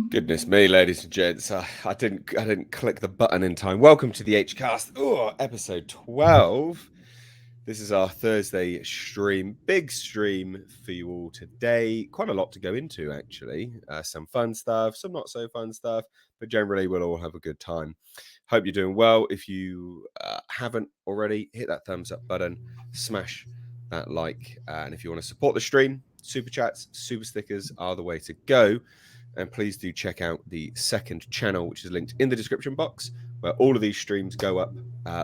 Goodness me, ladies and gents, I didn't click the button in time. Welcome to the HCast, episode 12. This is our Thursday stream, big stream for you all today. Quite a lot to go into, actually. Some fun stuff, some not so fun stuff, but generally we'll all have a good time. Hope you're doing well. If you haven't already, hit that thumbs up button, smash that like, and if you want to support the stream, super chats, super stickers are the way to go. And please do check out the second channel, which is linked in the description box, where all of these streams go up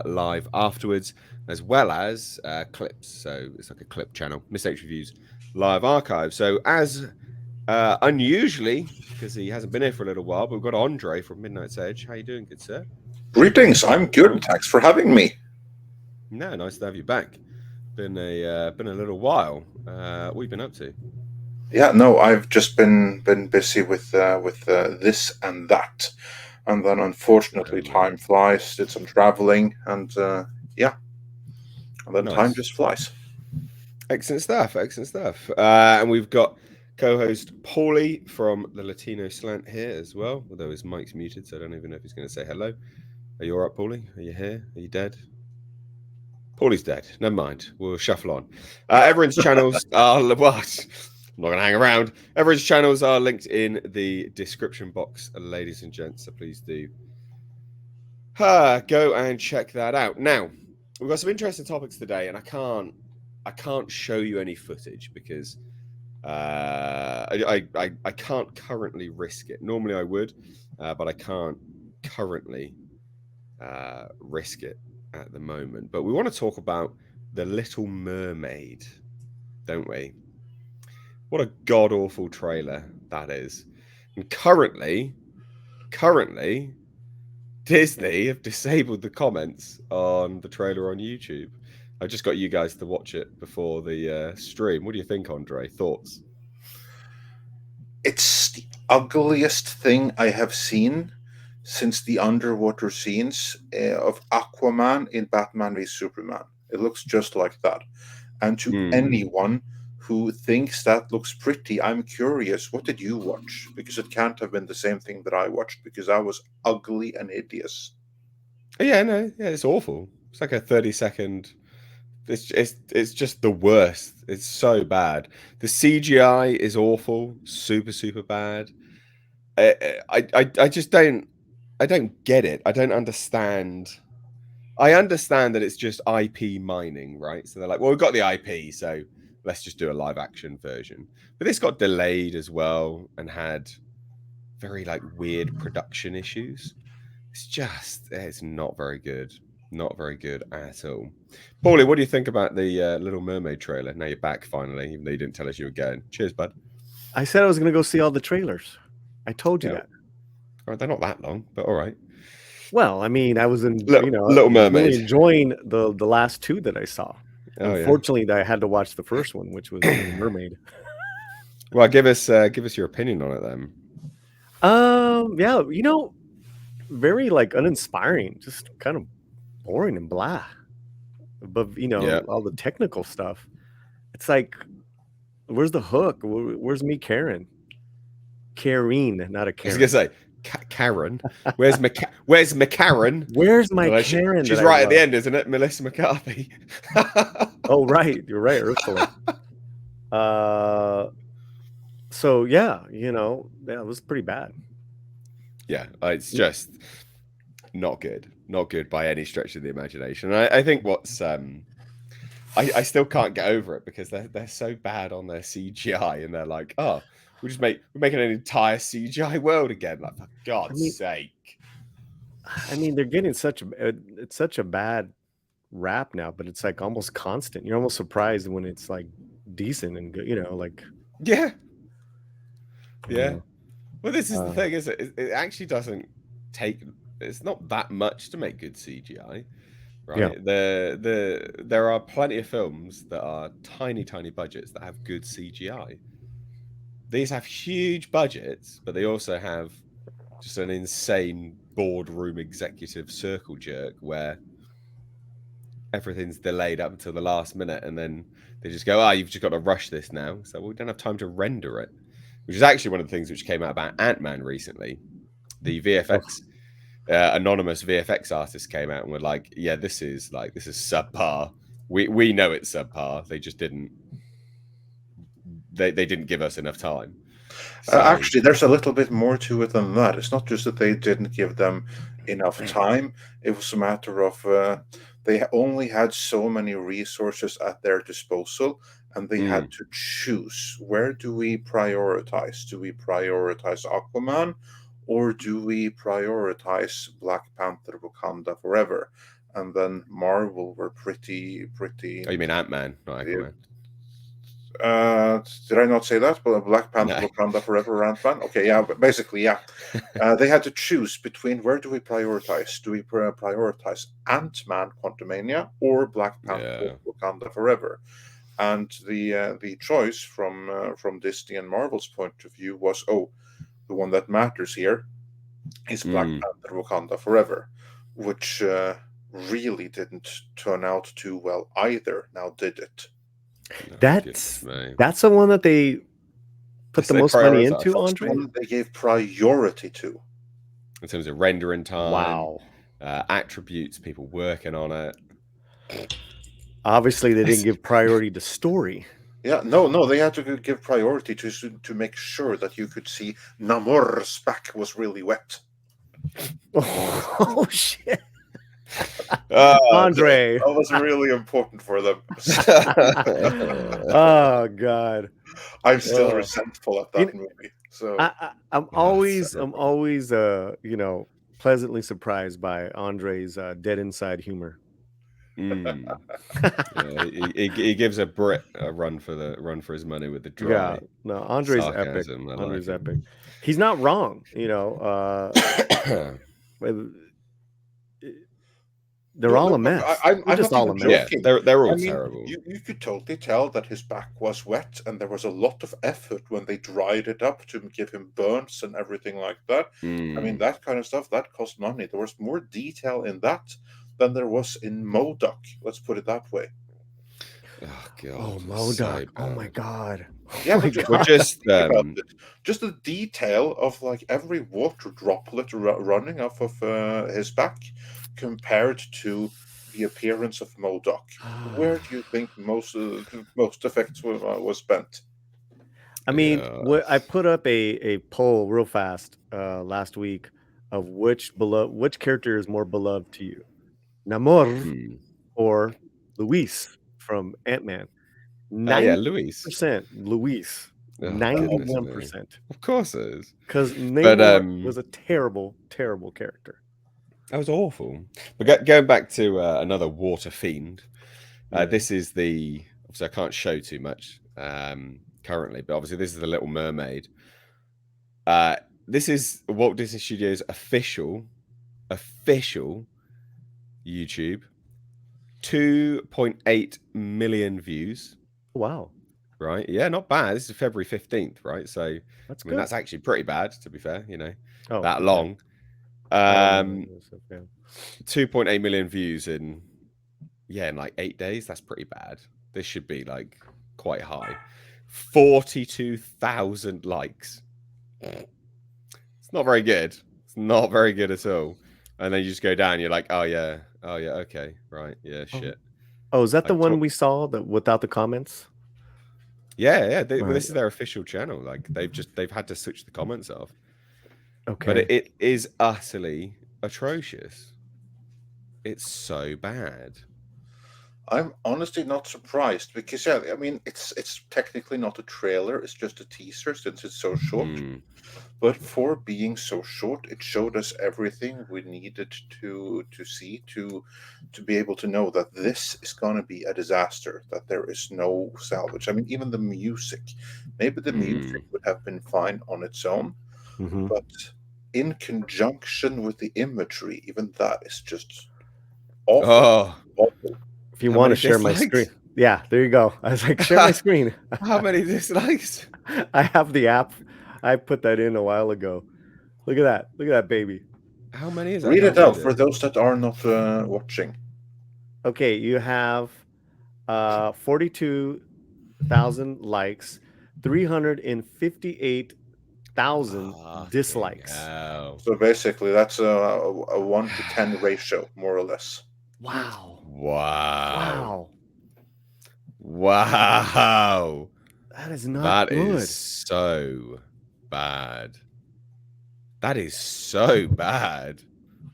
live afterwards, as well as clips. So it's like a clip channel, Mistakes Reviews live archive. So as unusually, because he hasn't been here for a little while, but we've got Andre from Midnight's Edge. How you doing, good sir? Greetings, I'm good. Thanks for having me. No, nice to have you back. Been a little while. What have you been up to? Yeah, no, I've just been busy with this and that, and then unfortunately time flies. Did some traveling, and yeah, and then time just flies. Excellent stuff. Excellent stuff. And we've got co-host Paulie from the Latino Slant here as well, although his mic's muted, so I don't even know if he's going to say hello. Are you all right, Paulie? Are you here? Are you dead? Paulie's dead. Never mind. We'll shuffle on. Everyone's channels are what? I'm not going to hang around. Everyone's channels are linked in the description box, ladies and gents. So please do go and check that out. Now, we've got some interesting topics today, and I can't show you any footage because I can't currently risk it. Normally I would, but I can't currently risk it at the moment. But we want to talk about The Little Mermaid, don't we? What a god-awful trailer that is. And currently, Disney have disabled the comments on the trailer on YouTube. I just got you guys to watch it before the stream. What do you think, Andre? Thoughts? It's the ugliest thing I have seen since the underwater scenes of Aquaman in Batman v Superman. It looks just like that. And to anyone who thinks that looks pretty, I'm curious, what did you watch? Because it can't have been the same thing that I watched, because I was ugly and hideous. Yeah, it's awful. It's like a 30-second. It's just the worst. It's so bad. The CGI is awful, super bad. I just don't get it. I don't understand. I understand that it's just IP mining, right? So they're like, well, we've got the IP, so let's just do a live action version. But this got delayed as well and had very weird production issues. It's not very good. Not very good at all. Paulie, what do you think about the Little Mermaid trailer? Now you're back finally, even though you didn't tell us you were going. Cheers, bud. I said I was going to go see all the trailers. I told you that. All right, they're not that long, but all right. Well, I mean, I was Little Mermaid, really enjoying the last two that I saw. Unfortunately, I had to watch the first one, which was Mermaid. Well, give us your opinion on it then. Yeah, very uninspiring, just kind of boring and blah. But all the technical stuff, it's like, where's the hook? Where's me, Karen, not a Karen. I was gonna say Karen. Where's McCarran? Where's my Karen? She's right at the end, isn't it? Melissa McCarthy. Oh, right. You're right, Ursula. So yeah, it was pretty bad. Yeah, it's just not good. Not good by any stretch of the imagination. I think what's I still can't get over it because they're so bad on their CGI, and they're like, oh, we're making an entire CGI world again. Like, for God's sake. I mean, they're getting such a bad rap now, but it's like almost constant. You're almost surprised when it's like decent and good, Yeah. Well, this is the thing, is it actually doesn't take. It's not that much to make good CGI, right? Yeah. There are plenty of films that are tiny budgets that have good CGI. These have huge budgets, but they also have just an insane boardroom executive circle jerk where everything's delayed up until the last minute, and then they just go, you've just got to rush this now. So we don't have time to render it. which is actually one of the things which came out about Ant-Man recently. The VFX anonymous VFX artist came out and were like, "Yeah, this is subpar. We know it's subpar. They just didn't. They didn't give us enough time." So, Actually, there's a little bit more to it than that. It's not just that they didn't give them enough time. It was a matter of they only had so many resources at their disposal, and they had to choose, where do we prioritize? Do we prioritize Aquaman, or do we prioritize Black Panther Wakanda Forever? And then Marvel were pretty. oh, you mean Ant-Man, not Aquaman? Did I not say that? But Black Panther No. Wakanda Forever Ant-Man. Okay, yeah, but basically, yeah. They had to choose between, where do we prioritize? Do we prioritize Ant-Man Quantumania or Black Panther Wakanda Forever? And the choice from Disney and Marvel's point of view was, the one that matters here is Black Panther Wakanda Forever, which really didn't turn out too well either. Now, did it? No, That's the one that they put the most money into, Andre? One they gave priority to. In terms of rendering time, wow, attributes, people working on it. Obviously, they didn't give priority to story. Yeah, no, they had to give priority to make sure that you could see Namor's back was really wet. Oh shit. Andre, that was really important for them. Oh god, I'm still resentful at that movie. So I'm always pleasantly surprised by Andre's dead inside humor. He gives a Brit a run for his money with the dry. Yeah, no, Andre's epic. Andre's epic. He's not wrong, They're all a mess. I'm just all a mess. Yeah, they're all terrible. You could totally tell that his back was wet, and there was a lot of effort when they dried it up to give him burns and everything like that. I mean, that kind of stuff, that cost money. There was more detail in that than there was in MODOK. Let's put it that way. Oh god! Oh, MODOK! Oh my god! Yeah, but just the detail of like every water droplet running off of his back, compared to the appearance of MODOK. Where do you think most effects was spent? I mean, I put up a poll real fast last week of which character is more beloved to you, Namor or Luis from Ant-Man. 90% Luis. 91%. Of course it is. Because Namor was a terrible, terrible character. That was awful. But going back to another water fiend, this is obviously I can't show too much currently, but obviously this is the Little Mermaid. This is Walt Disney Studios official YouTube, 2.8 million views. Wow. Right? Yeah, not bad. This is February 15th, right? So that's good. That's actually pretty bad, to be fair, that okay. Long. 2.8 million views in like 8 days. That's pretty bad. This should be like quite high. 42,000 likes. It's not very good. It's not very good at all. And then you just go down. You're like, oh yeah, okay, right, yeah, shit. Oh, is that the one we saw without the comments? Yeah. This is their official channel. Like they've had to switch the comments off. Okay. But it is utterly atrocious. It's so bad. I'm honestly not surprised because I mean it's technically not a trailer, it's just a teaser since it's so short. But for being so short, it showed us everything we needed to see to be able to know that this is going to be a disaster, that there is no salvage. I mean, even the music, maybe the music would have been fine on its own, but in conjunction with the imagery, even that is just awful. Awful. If you want to share my screen. Yeah, there you go. I was like, share my screen. How many dislikes? I have the app. I put that in a while ago. Look at that. Look at that baby. How many is that? Read it out for those that are not watching. Okay, you have 42,000 likes, 358,000 Fucking dislikes. hell. So basically, that's a 1 to 10 ratio, more or less. Wow. Wow. Wow. Wow. That is not That good. is so bad. That is so bad.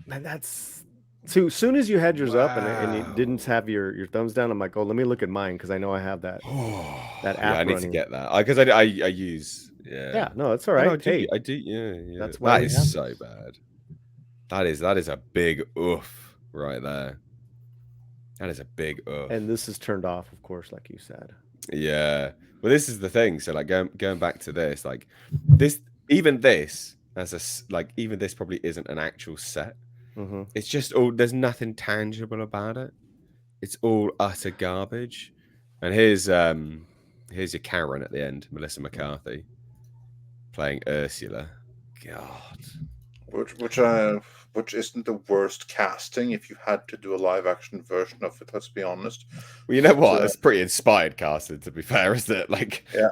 Man, that's so as soon as you had yours up and you didn't Wow. have your thumbs down, I'm like, oh, let me look at mine because I know I have that Yeah, app I need to running. get that because I use Yeah, no, that's all Oh, no, right. I do, yeah. That's why That we is have so bad. That is a big oof right there. That is a big oof. And this is turned off, of course, like you said. Yeah. Well, this is the thing. So, like, going back to this, like, even this even this probably isn't an actual set. Mm-hmm. It's just all there's nothing tangible about it. It's all utter garbage. And here's your Karen at the end, Melissa McCarthy playing Ursula. God. Which isn't the worst casting if you had to do a live action version of it. Let's be honest. Well, you know But, what? It's pretty inspired casting, to be fair, isn't it? Like, yeah.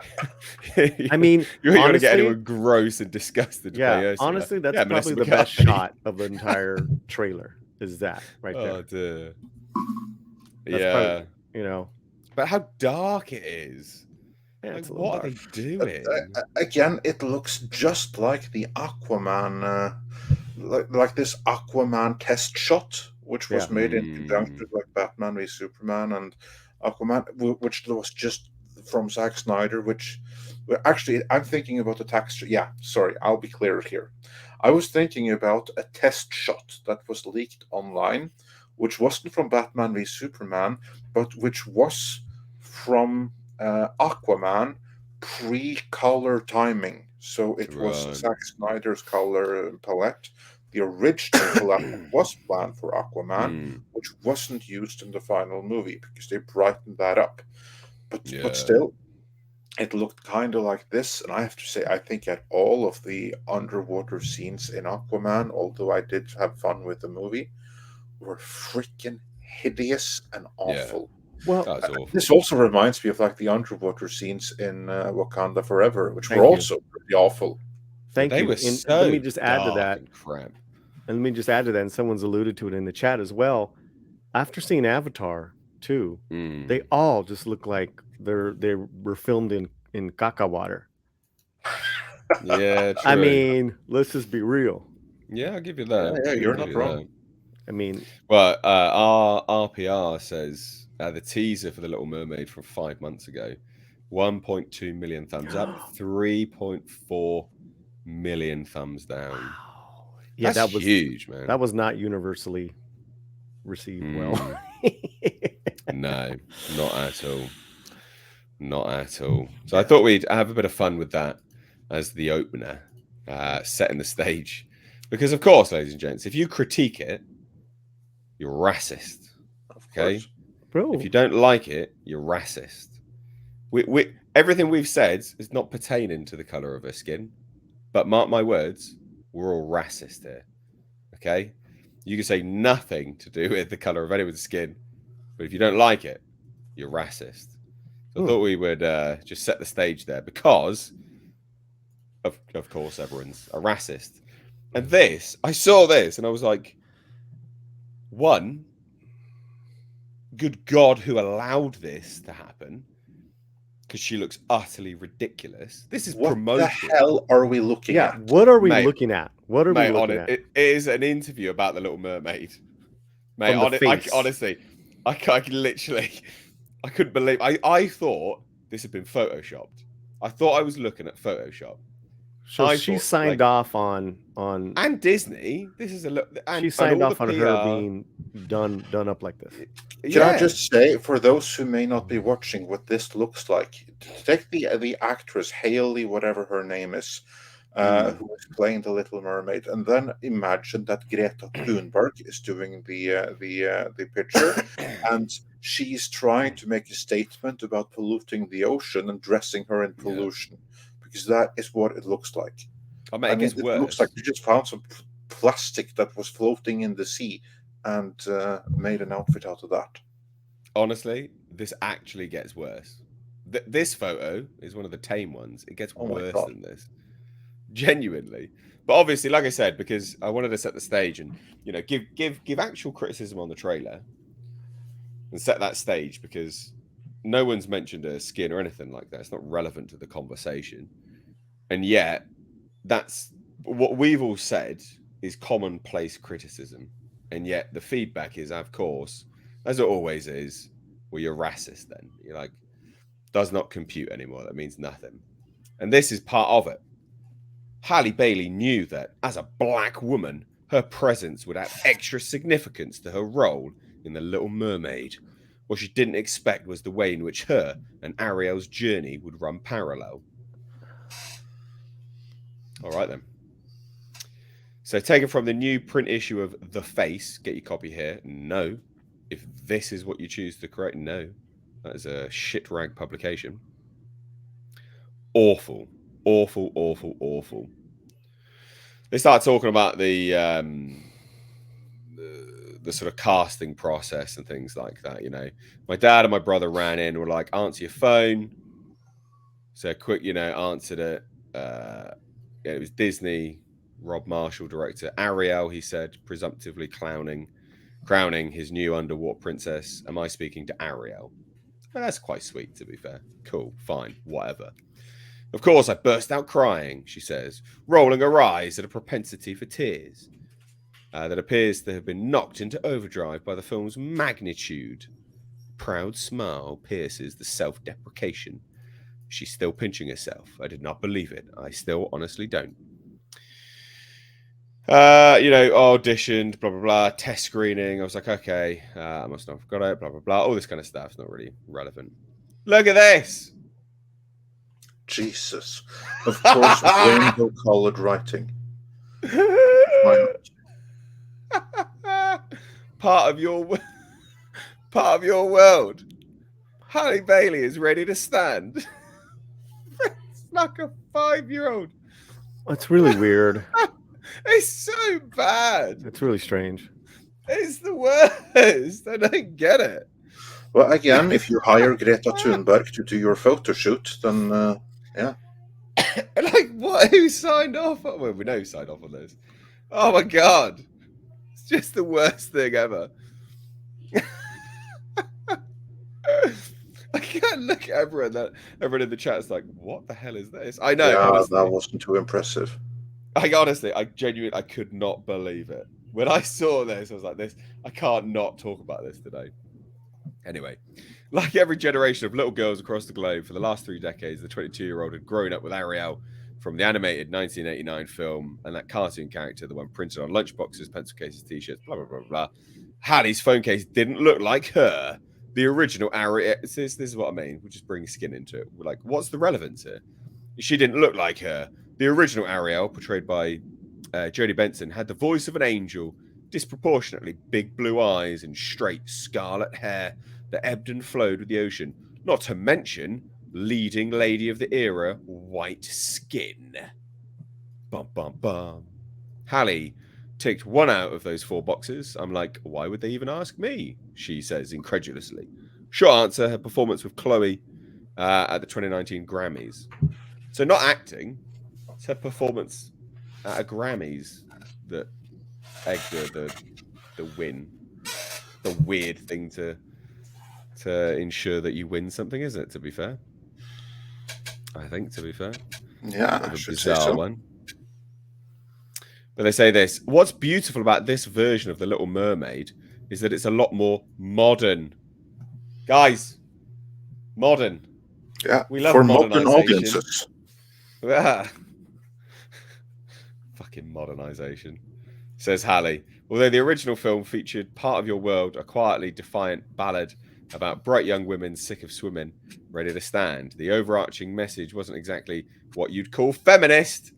I mean, you want to get honestly, anyone gross and disgusted to play Ursula? honestly, that's Yeah, probably Melissa the best McCarthy. shot of the entire trailer. Is that right there? Oh dear. That's Yeah, probably, but how dark it is. yeah, Like, it's a little what are dark. they doing? Again, it looks just like the Aquaman, like this Aquaman test shot, which was Yeah. made in conjunction with like Batman v Superman and Aquaman, which was just from Zack Snyder. Which actually, I'm thinking about the texture. Yeah, sorry, I'll be clear here. I was thinking about a test shot that was leaked online, which wasn't from Batman v Superman, but which was from Aquaman pre-color timing. So it was Right. Zack Snyder's color palette. The original palette was planned for Aquaman, Mm, which wasn't used in the final movie because they brightened that up. But yeah. still, it looked kind of like this. And I have to say, I think at all of the underwater scenes in Aquaman, although I did have fun with the movie, were freaking hideous and Yeah. awful. Well, That was awful. This also reminds me of like the underwater scenes in Wakanda Forever, which Thank were you. also pretty awful. Thank They you. were And so let me just add to dark that. and crap. And someone's alluded to it in the chat as well. After seeing Avatar 2, they all just look like they were filmed in caca water. Yeah, true. I mean, let's just be real. Yeah, I'll give you that. Yeah, I'll you're give not you wrong. that. I mean, Well, our RPR says the teaser for The Little Mermaid from 5 months ago, 1.2 million thumbs up, 3.4 million thumbs down. wow. Yeah, That's huge, man. That was not universally received well. No, not at all. Not at all. So I thought we'd have a bit of fun with that as the opener, setting the stage. Because, of course, ladies and gents, if you critique it, you're racist. Okay? Bro. If you don't like it, you're racist. We everything we've said is not pertaining to the color of her skin, but mark my words, we're all racist here. Okay? You can say nothing to do with the color of anyone's skin, but if you don't like it, you're racist. So I thought we would just set the stage there because, of course, everyone's a racist. And I saw this and I was like, one, good God, who allowed this to happen? Because she looks utterly ridiculous. This is What promotion. the hell are we looking at? What are we looking at? What are we looking at? It is an interview about the Little Mermaid. Mate, From the face. honestly, I literally, I couldn't believe. I thought this had been photoshopped. I thought I was looking at Photoshop. So she signed off on and Disney. This is a look. She signed off on her being done up like this. Can I just say, for those who may not be watching, what this looks like? Take the actress Haley, whatever her name is, who is playing the Little Mermaid, and then imagine that Greta Thunberg is doing the picture, and she's trying to make a statement about polluting the ocean and dressing her in pollution, because that is what it looks like. I mean, it looks like you just found some plastic that was floating in the sea and made an outfit out of that. Honestly, this actually gets worse. This photo is one of the tame ones. It gets Oh my worse God. than this, genuinely. But obviously, like I said, because I wanted to set the stage and give actual criticism on the trailer and set that stage, because no one's mentioned her skin or anything like that. It's not relevant to the conversation, and yet that's what we've all said is commonplace criticism, and yet the feedback is, of course, as it always is, well, you're racist. Then you're like, does not compute anymore. That means nothing, and this is part of it. Halle Bailey knew that, as a black woman, her presence would add extra significance to her role in The Little Mermaid. What she didn't expect was the way in which her and Ariel's journey would run parallel. All right, then. So, taken from the new print issue of The Face, get your copy here. No. If this is what you choose to create, no. That is a shit rag publication. Awful. Awful, awful, awful. They start talking about the sort of casting process and things like that. My dad and my brother ran in and were like, answer your phone. So quick, answered it. It was Disney, Rob Marshall, director. Ariel, he said, presumptively crowning his new underwater princess. Am I speaking to Ariel? Well, that's quite sweet, to be fair. Cool, fine, whatever. Of course, I burst out crying, she says, rolling her eyes at a propensity for tears that appears to have been knocked into overdrive by the film's magnitude. A proud smile pierces the self-deprecation. She's still pinching herself. I did not believe it. I still honestly don't. Auditioned, blah, blah, blah, test screening. I was like, okay, I must not have got it, blah, blah, blah. All this kind of stuff's not really relevant. Look at this. Jesus. Of course, rainbow-colored writing. Part of your world. Halle Bailey is ready to stand. It's like a 5-year-old. It's really weird. It's so bad. It's really strange. It's the worst. I don't get it. Well, again, if you hire Greta Thunberg to do your photo shoot, then yeah. Like, what? Who signed off? Well, we know who signed off on this. Oh my God. It's just the worst thing ever. I can't look at everyone. Everyone in the chat is like, what the hell is this? I know. Yeah, honestly, that wasn't too impressive. I genuinely could not believe it. When I saw this, I was like, I can't not talk about this today. Anyway, like every generation of little girls across the globe for the last 3 decades, the 22-year-old had grown up with Ariel from the animated 1989 film and that cartoon character, the one printed on lunchboxes, pencil cases, t-shirts, blah, blah, blah, blah. Hallie's phone case didn't look like her. The original Ariel, this is what I mean. We'll just bring skin into it. We're like, what's the relevance here? She didn't look like her. The original Ariel, portrayed by Jodie Benson, had the voice of an angel, disproportionately big blue eyes and straight scarlet hair that ebbed and flowed with the ocean. Not to mention leading lady of the era, white skin. Bum, bum, bum. Halle ticked 1 out of those 4 boxes. I'm like, why would they even ask me? She says incredulously. Short answer, her performance with Chloe at the 2019 Grammys. So not acting, it's her performance at a Grammys that egged her the win. The weird thing to ensure that you win something, isn't it, to be fair? I think, to be fair. Yeah, Sort of I should bizarre say so. one. But they say this. What's beautiful about this version of The Little Mermaid is that it's a lot more modern. Guys, modern. Yeah, We love for modern modernization. audiences. Fucking modernization, says Halle. Although the original film featured Part of Your World, a quietly defiant ballad about bright young women sick of swimming, ready to stand, the overarching message wasn't exactly what you'd call feminist.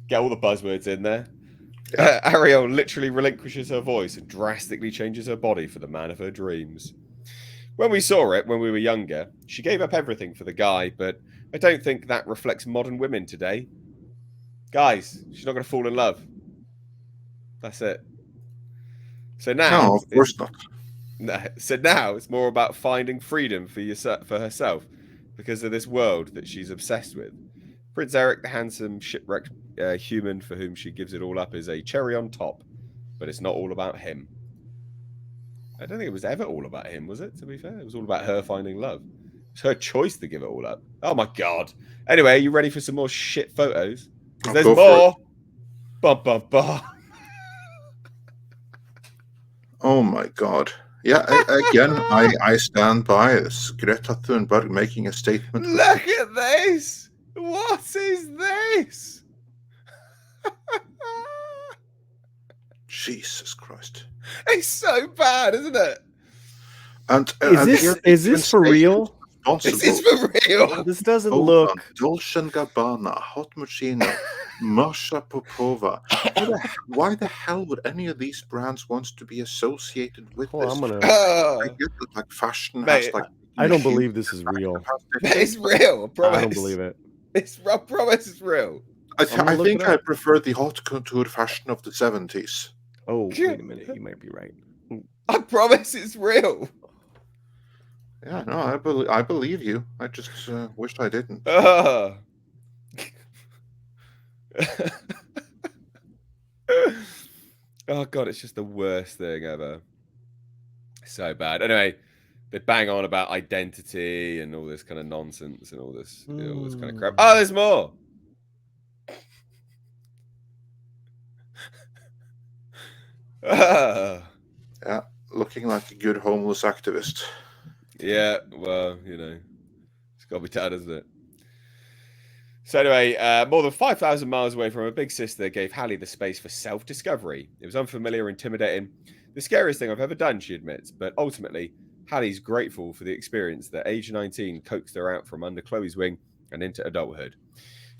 Get all the buzzwords in there. Yeah. Ariel literally relinquishes her voice and drastically changes her body for the man of her dreams. When we saw it when we were younger, she gave up everything for the guy, but I don't think that reflects modern women today. Guys, she's not going to fall in love. That's it. So now... No, of course not. So now it's more about finding freedom for herself because of this world that she's obsessed with. Prince Eric, the handsome, shipwrecked human for whom she gives it all up, is a cherry on top, but it's not all about him. I don't think it was ever all about him, was it? To be fair, it was all about her finding love. It's her choice to give it all up. Oh my god! Anyway, are you ready for some more shit photos? Because there's more. Bum bum bum. Oh my god. Yeah, again, I stand by this. Greta Thunberg making a statement. Look at this! What is this? Jesus Christ. It's so bad, isn't it? And is this for real? Is this for real? This doesn't look. Dolce & Gabbana, Hot Moschino, Masha Popova. Why the hell would any of these brands want to be associated with this? I'm gonna. I get that, like, fashion has, like. I don't believe this is real. It's real. I promise. I don't believe it. I promise it's real. I think I prefer the haute couture fashion of the 70s. Oh, wait a minute. You might be right. I promise it's real. Yeah, no, I believe you. I just wish I didn't. Oh god, it's just the worst thing ever. So bad. Anyway, they bang on about identity and all this kind of nonsense and all this kind of crap. Oh, there's more. Yeah, looking like a good homeless activist. Yeah, well, it's got to be done, isn't it? So anyway, more than 5,000 miles away from her big sister gave Hallie the space for self-discovery. It was unfamiliar, intimidating. The scariest thing I've ever done, she admits, but ultimately, Hallie's grateful for the experience that age 19 coaxed her out from under Chloe's wing and into adulthood.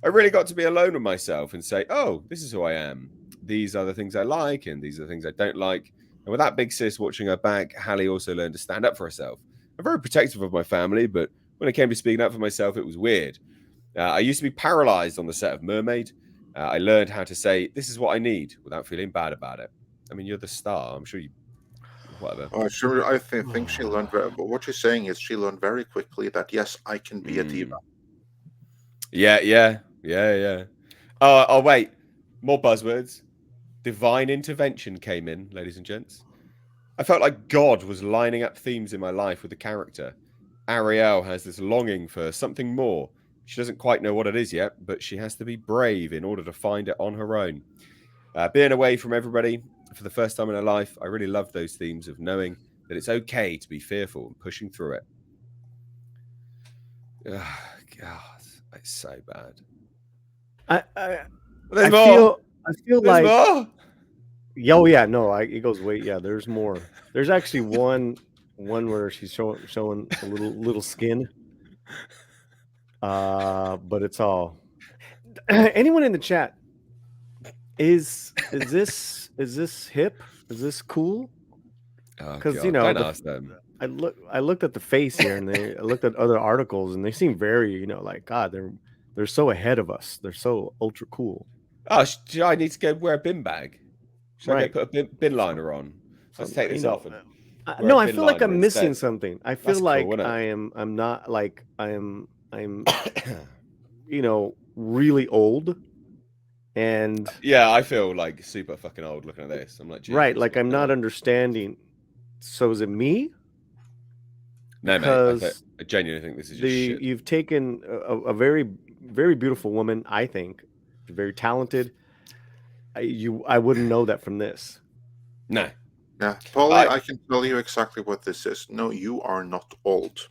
I really got to be alone with myself and say, oh, this is who I am. These are the things I like and these are the things I don't like. And with that big sis watching her back, Hallie also learned to stand up for herself. I'm very protective of my family, but when it came to speaking up for myself, it was weird. I used to be paralyzed on the set of Mermaid. I learned how to say, this is what I need without feeling bad about it. I mean, you're the star. I'm sure you... Whatever. Oh, sure. I think she learned... But what she's saying is she learned very quickly that, yes, I can be a diva. Yeah. Oh, wait. More buzzwords. Divine intervention came in, ladies and gents. I felt like God was lining up themes in my life with the character. Ariel has this longing for something more. She doesn't quite know what it is yet, but she has to be brave in order to find it on her own. Being away from everybody for the first time in her life, I really love those themes of knowing that it's okay to be fearful and pushing through it. Oh, God, it's so bad. I feel there's like more. Oh yeah, no, it goes wait. Yeah, there's more. There's actually one where she's showing a little skin. But it's all. Anyone in the chat? Is this hip? Is this cool? Because don't ask them. I looked at the face here, and I looked at other articles, and they seem very, like, God, they're so ahead of us. They're so ultra cool. Oh, I need to go wear a bin bag. Should I go put a bin liner on? Let's take this off. No, I feel like I'm missing something. I feel like cool, I'm not like I'm really old. And yeah, I feel like super fucking old looking at this. I'm like, Jesus, right, like I'm not understanding. So is it me? No, mate. I genuinely think this is just shit. You've taken a very, very beautiful woman. I think very talented. I wouldn't know that from this. No. Yeah, Polly, I can tell you exactly what this is. No, you are not old.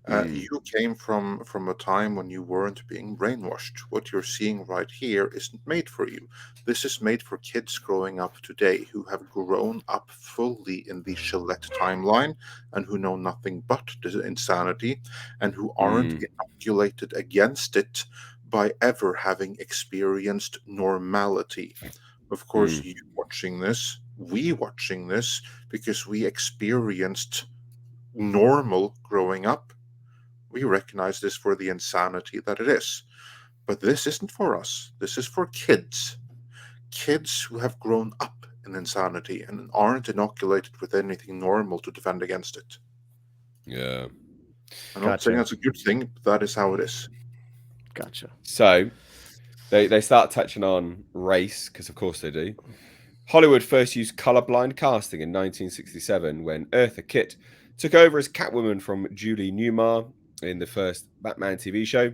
You came from a time when you weren't being brainwashed. What you're seeing right here isn't made for you. This is made for kids growing up today who have grown up fully in the Gillette timeline and who know nothing but the insanity and who aren't inoculated against it by ever having experienced normality. Of course, you watching this, we watching this, because we experienced normal growing up. We recognize this for the insanity that it is. But this isn't for us. This is for kids. Kids who have grown up in insanity and aren't inoculated with anything normal to defend against it. Yeah. I'm not saying that's a good thing, but that is how it is. Gotcha. So they start touching on race, because of course they do. Hollywood first used colorblind casting in 1967 when Eartha Kitt took over as Catwoman from Julie Newmar in the first Batman TV show.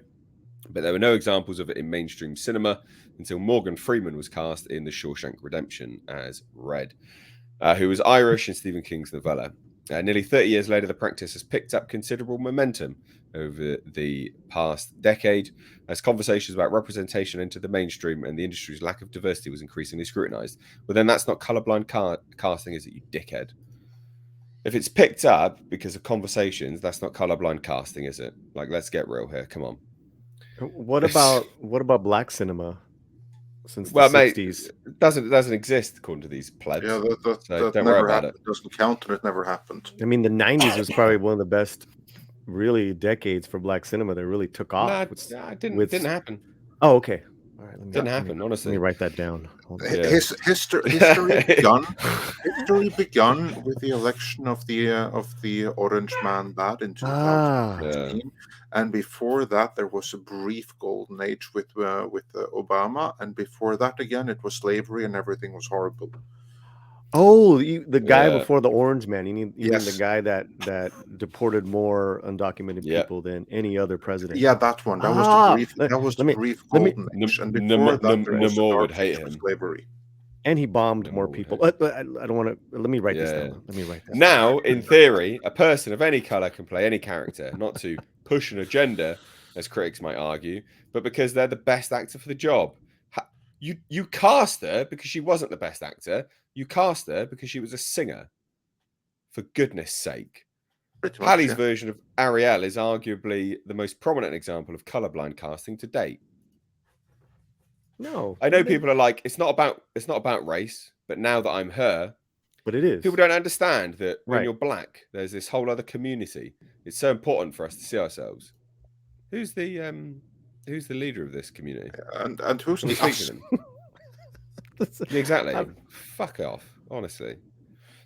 But there were no examples of it in mainstream cinema until Morgan Freeman was cast in The Shawshank Redemption as Red, who was Irish in Stephen King's novella. Nearly 30 years later, the practice has picked up considerable momentum over the past decade as conversations about representation entered the mainstream and the industry's lack of diversity was increasingly scrutinized. But then that's not colorblind casting, is it, you dickhead? If it's picked up because of conversations, that's not colorblind casting, is it? Like, let's get real here. Come on. What about black cinema since the Well, mate, 60s? it doesn't exist according to these plebs. Yeah, so that don't worry never about happened. It doesn't count, and it never happened. I mean, the 90s was probably one of the best, really, decades for black cinema that really took off. It didn't happen. Oh, okay. All right, Didn't happen, honestly. Let me write that down. Yeah. History begun with the election of the Orange Man Bad in 2015, and before that there was a brief golden age with Obama, and before that again it was slavery and everything was horrible. Oh, the guy before the Orange Man. You mean Yes. the guy that deported more undocumented people than any other president? Yeah, that one. That was the brief golden age, and before that there was Namor would hate him. Slavery. And he bombed more people. I don't want to. Let me write this down. Let me write that. Now, in theory, a person of any color can play any character, not to push an agenda, as critics might argue, but because they're the best actor for the job. You cast her because she wasn't the best actor. You cast her because she was a singer. For goodness sake. Halle's version of Ariel is arguably the most prominent example of colorblind casting to date. No. I know people are like, it's not about race, but now that I'm her, but it is. People don't understand that when you're black, there's this whole other community. It's so important for us to see ourselves. Who's the leader of this community? And who's the us? Exactly. Fuck off, honestly.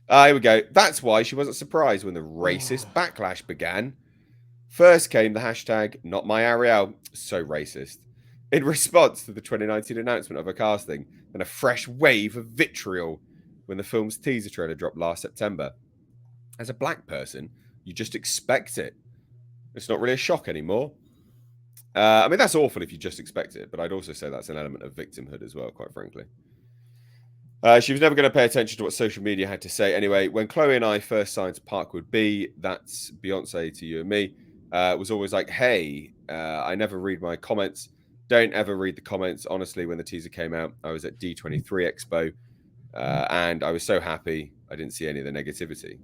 Here we go. That's why she wasn't surprised when the racist backlash began. First came the hashtag Not My Ariel, so racist, in response to the 2019 announcement of her casting, and a fresh wave of vitriol when the film's teaser trailer dropped last September. As a black person, you just expect it. It's not really a shock anymore. I mean, that's awful if you just expect it, but I'd also say that's an element of victimhood as well, quite frankly. She was never going to pay attention to what social media had to say. Anyway, when Chloe and I first signed to Parkwood B, that's Beyonce to you and me, was always like, hey, I never read my comments. Don't ever read the comments. Honestly, when the teaser came out, I was at D23 Expo, and I was so happy I didn't see any of the negativity.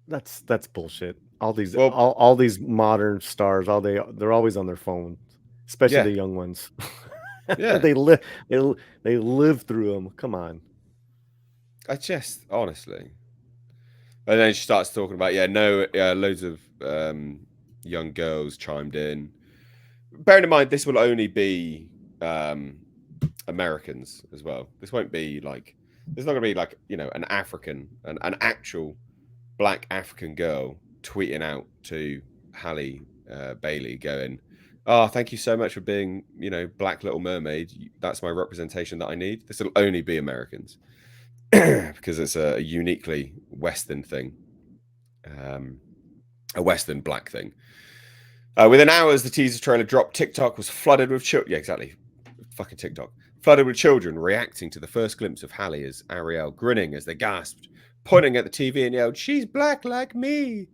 That's bullshit. All these all these modern stars, they're always on their phones, especially the young ones. Yeah, they live through them. Come on. I just honestly, and then she starts talking about loads of young girls chimed in. Bearing in mind, this will only be Americans as well. This won't be like there's not going to be like an actual black African girl tweeting out to Halle Bailey going, "Oh, thank you so much for being, Black Little Mermaid. That's my representation that I need." This will only be Americans because it's a uniquely Western thing, a Western black thing. Within hours, the teaser trailer dropped. TikTok was flooded with children. Yeah, exactly. Fucking TikTok. Flooded with children reacting to the first glimpse of Halle as Ariel, grinning as they gasped, pointing at the TV and yelled, "She's black like me."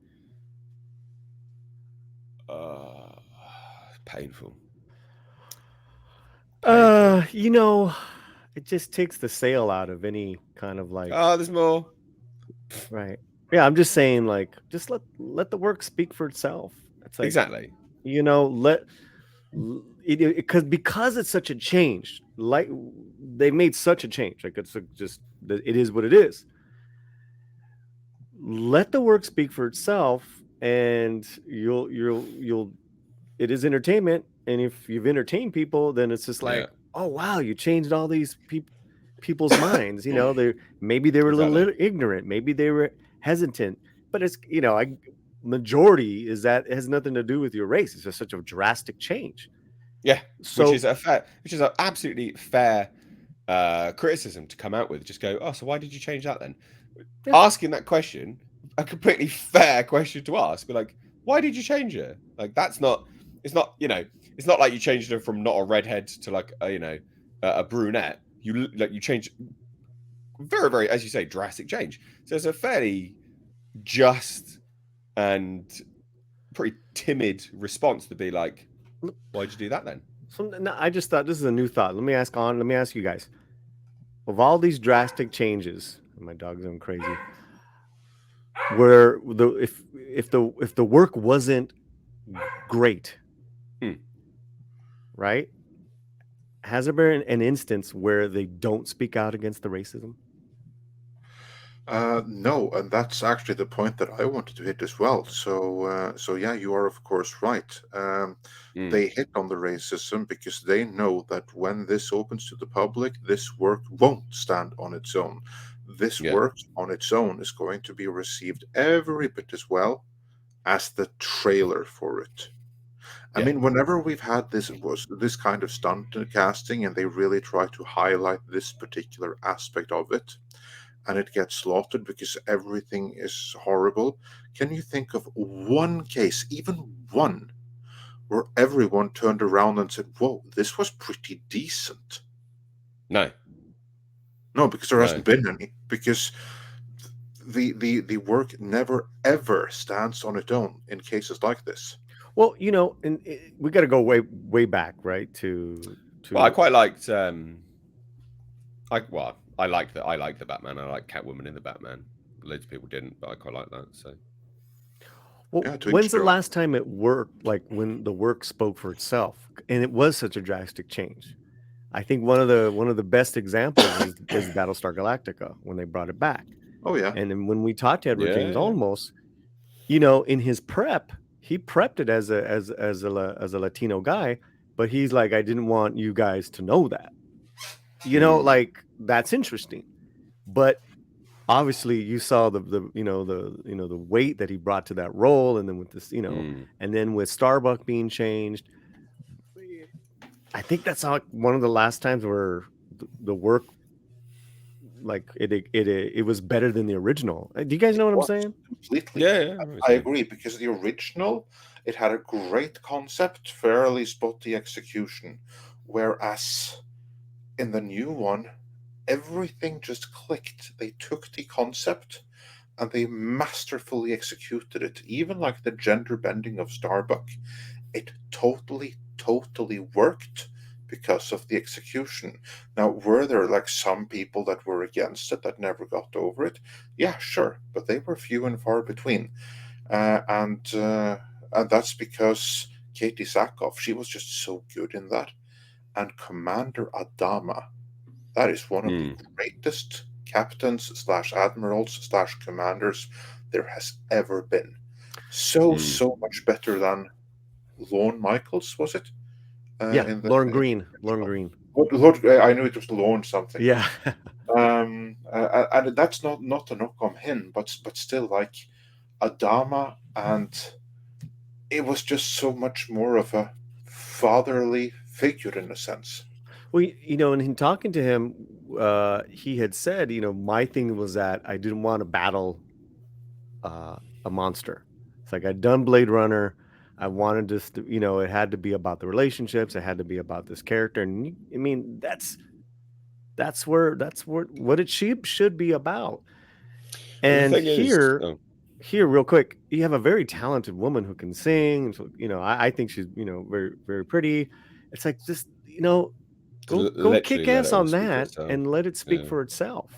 Painful. It just takes the sale out of any kind of like. Oh, there's more. Right. Yeah, I'm just saying, like, just let the work speak for itself. It's like, exactly. Because it's such a change. Like they made such a change. Like it is what it is. Let the work speak for itself, and you'll. It is entertainment, and if you've entertained people, then it's just like, oh wow, you changed all these people. people's minds. Maybe they were a little Exactly. ignorant, maybe they were hesitant, but it's majority is that it has nothing to do with your race. It's just such a drastic change. Yeah, which So is an absolutely fair criticism to come out with. Just go, oh, so why did you change that then? yeah. Asking that question, a completely fair question to ask. Be like, why did you change her? Like, that's not. It's not. It's not like you changed her from not a redhead to like a brunette. You change very, very, as you say, drastic change. So it's a fairly just and pretty timid response to be like, why'd you do that then? So no, I just thought this is a new thought. Let me ask you guys. Of all these drastic changes, my dog's going crazy. Where if the work wasn't great, right? Has there been an instance where they don't speak out against the racism? No, and that's actually the point that I wanted to hit as well. So yeah, you are of course right. They hit on the racism because they know that when this opens to the public, this work won't stand on its own. This Yeah, work on its own is going to be received every bit as well as the trailer for it. I yeah, mean, whenever we've had this kind of stunt casting, and they really try to highlight this particular aspect of it, and it gets slaughtered because everything is horrible. Can you think of one case, even one, where everyone turned around and said, "Whoa, this was pretty decent"? no, No, because there no. hasn't been any. Because the work never ever stands on its own in cases like this. Well, and we got to go way back, right? Well, I To quite liked. I liked that. I liked the Batman. I like Catwoman in the Batman. Loads of people didn't, but I quite like that. So well, Yeah, to when's each the their own. last time it worked? Like when the work spoke for itself, and it was such a drastic change. I think one of the best examples is Battlestar Galactica when they brought it back. Oh yeah. And then when we talked to Edward yeah, James yeah. Olmos, in his prep, he prepped it as a Latino guy, but he's like, I didn't want you guys to know that. Like that's interesting. But obviously you saw the weight that he brought to that role, and then with this, and then with Starbuck being changed, I think that's one of the last times where the work, like it was better than the original. Do you guys It know what I'm was saying? completely. Yeah, yeah. I Obviously. agree because the original, it had a great concept, fairly spotty execution, whereas in the new one, everything just clicked. They took the concept and they masterfully executed it. Even like the gender bending of Starbuck, it totally worked because of the execution. Now, were there like some people that were against it that never got over it? Yeah, sure, but they were few and far between, uh, and uh, and that's because Katie Sackhoff, she was just so good in that, and Commander Adama, that is one of the Mm, greatest captains slash admirals slash commanders there has ever been. mm. So much better than Lorne Michaels, was it? Yeah, In the Lauren Green. Lauren Green. I knew it was Lorne something. Yeah. And that's not a knock on him, but still, like Adama, and it was just so much more of a fatherly figure in a sense. Well, and in talking to him, he had said, my thing was that I didn't want to battle a monster. It's like I'd done Blade Runner. I wanted this to, it had to be about the relationships. It had to be about this character. And I mean, that's where what it should be about. But the And thing is, here, real quick, you have a very talented woman who can sing. So, I think she's, very, very pretty. It's like just, go literally kick let it ass all on speak for that itself. and let it speak Yeah, for itself.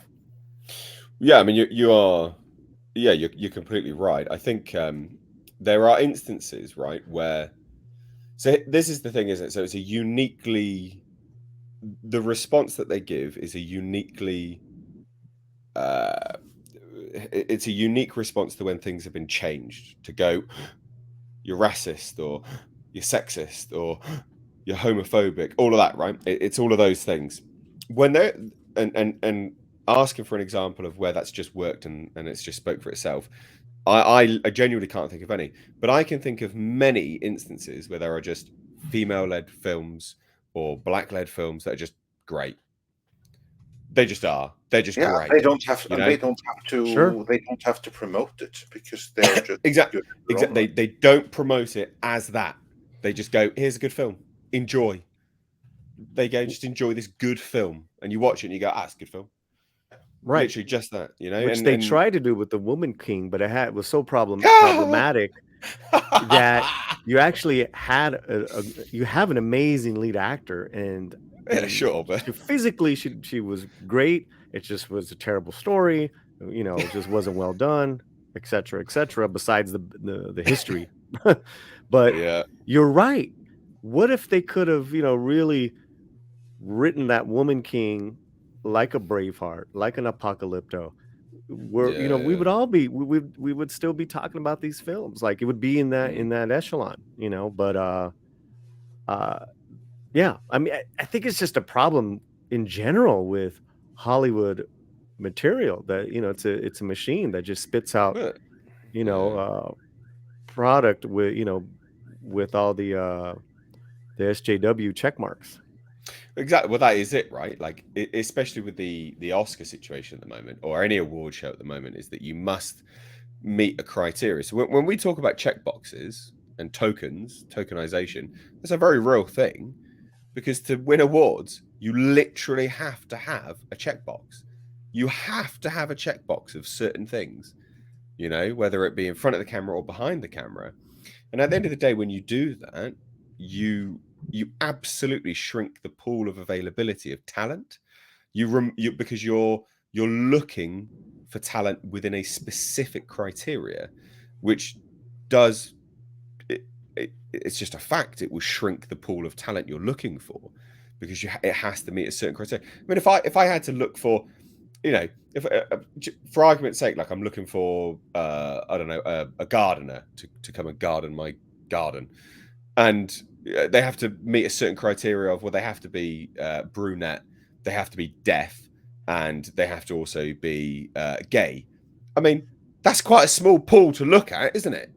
yeah. I mean, you are. Yeah, you're completely right. I think there are instances, right, where so this is the thing, isn't it? So it's a uniquely the response that they give is a uniquely uh, it's a unique response to when things have been changed to go you're racist or you're sexist or you're homophobic, all of that, right? It's all of those things when they're and asking for an example of where that's just worked and it's just spoke for itself. I genuinely can't think of any, but I can think of many instances where there are just female-led films or black-led films that are just great. They just are. They're just Yeah, great. they don't have, You and know, Sure. they don't have to promote it because they're just exactly. good in their own right. They don't promote it as that. They just go, "Here's a good film. Enjoy." They go, "Just enjoy this good film," and you watch it and you go, "Ah, it's a good film." Right. Literally just that, you know, Which they and tried to do with the Woman King, but it was so problematic that you actually had you have an amazing lead actor, and yeah, sure, but physically she was great. It just was a terrible story. It just wasn't well done, etc., etc. Besides the history, but yeah, you're right. What if they could have really written that Woman King like a Braveheart, like an Apocalypto, where we yeah. would all be we would still be talking about these films, like it would be in Mm. that echelon, but yeah, I mean, I think it's just a problem in general with Hollywood material, that it's a machine that just spits out But you know yeah. uh product with with all the SJW check marks. Exactly. Well, that is it, right? Like, especially with the Oscar situation at the moment, or any award show at the moment, is that you must meet a criteria. So when we talk about check boxes and tokenization, that's a very real thing, because to win awards, you literally have to have a checkbox. You have to have a checkbox of certain things, whether it be in front of the camera or behind the camera. And at the end of the day, when you do that, you absolutely shrink the pool of availability of talent. You because you're looking for talent within a specific criteria, which does it's just a fact. It will shrink the pool of talent you're looking for, because it has to meet a certain criteria. I mean, if I had to look for, if for argument's sake, like I'm looking for I don't know, a gardener to come and garden my garden, and they have to meet a certain criteria of, well, they have to be brunette, they have to be deaf, and they have to also be gay. I mean, that's quite a small pool to look at, isn't it?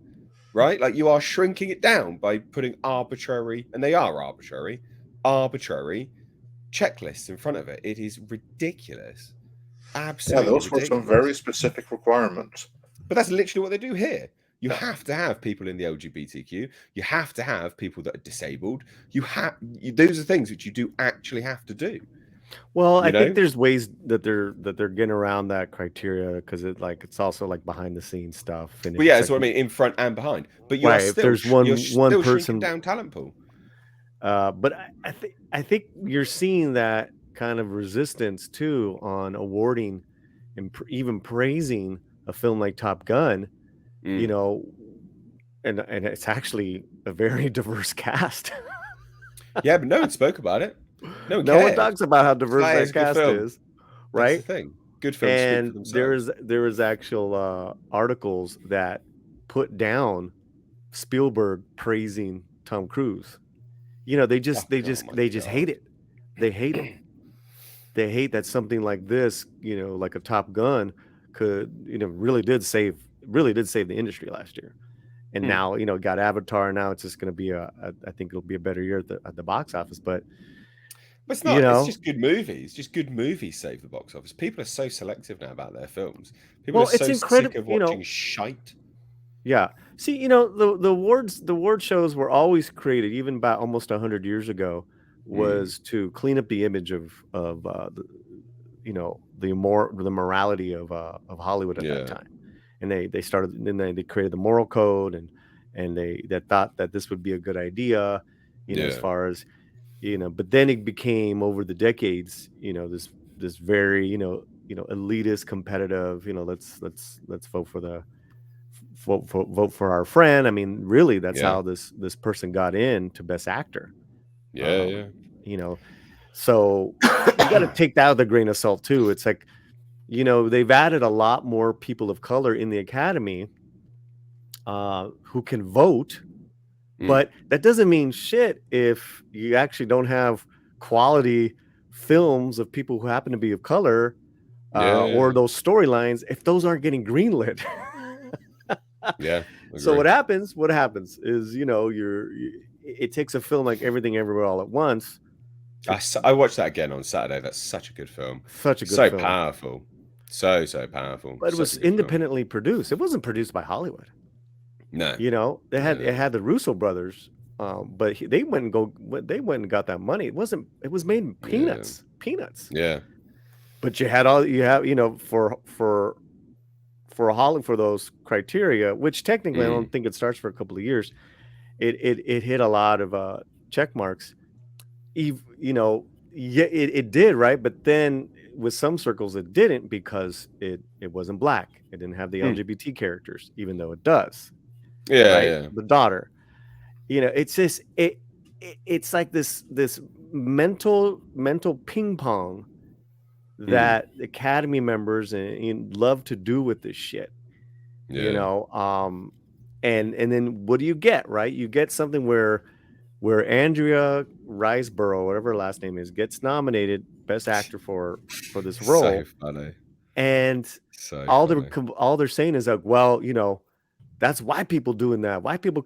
Right? Like, you are shrinking it down by putting arbitrary, and they are arbitrary checklists in front of it. It is ridiculous. Yeah, Absolutely those were some very ridiculous. specific requirements. But that's literally what they do here. You Yeah. have to have people in the LGBTQ. You have to have people that are disabled. Those are things which you do actually have to do. Well, I You think know? there's ways that they're getting around that criteria, because it's also like behind the scenes stuff, and Well, if yeah, it's that's like what I mean, in front and behind. But right, if there's you're one still shrinking person, down talent pool. but I think you're seeing that kind of resistance too on awarding and even praising a film like Top Gun, you Mm. know, and it's actually a very diverse cast. Yeah, but no one spoke about it. No one No one cared. talks about how It's diverse like, that it's a good cast film. is, That's the right? thing. Good films speak for And themselves. there is actual articles that put down Spielberg praising Tom Cruise. They just Oh my hate God. it. They hate it. They hate that something like this, like a Top Gun, could really did save the industry last year. And Mm. now got Avatar. Now it's just going to be I think it'll be a better year at the box office. But But it's you not. It's know, just good movies. Just good movies save the box office. People are so selective now about their films. People are well, it's so sick incredible. of watching shite. Yeah. See, the award shows were always created, even about almost 100 years ago, Mm. was to clean up the image of the morality of Hollywood at that Yeah. time. And they started, and then they created the moral code, and they thought that this would be a good idea, as Yeah. far as but then it became, over the decades, this very elitist, competitive, let's vote for our friend. I mean, really, that's Yeah. how this person got in to Best Actor. Yeah. Um, Yeah. so you got to take that with a grain of salt too. It's like, they've added a lot more people of color in the Academy who can vote, Mm. but that doesn't mean shit if you actually don't have quality films of people who happen to be of color, Yeah, or those storylines, if those aren't getting greenlit. yeah. So Agree. what happens is, it takes a film like Everything Everywhere All at Once. I watched that again on Saturday. That's such a good film. Such a good So film. powerful. So powerful. But it Such was a good film. independently produced. It wasn't produced by Hollywood. No. It had the Russo brothers, but they went and got that money. It was made in peanuts. Yeah. But you have for Hollywood, for those criteria, which technically I don't think it starts for a couple of years. It hit a lot of check marks. Yeah, it did, right? But then with some circles it didn't, because it wasn't black. It didn't have the LGBT characters, even though it does. Yeah, right? yeah. The daughter. It's just it's like this mental ping pong that Academy members and love to do with this shit. Yeah. And then what do you get, right? You get something where Andrea Riseborough, whatever her last name is, gets nominated Best Actor for this role. So funny. And So all they're saying is like, well, that's white people doing that. White people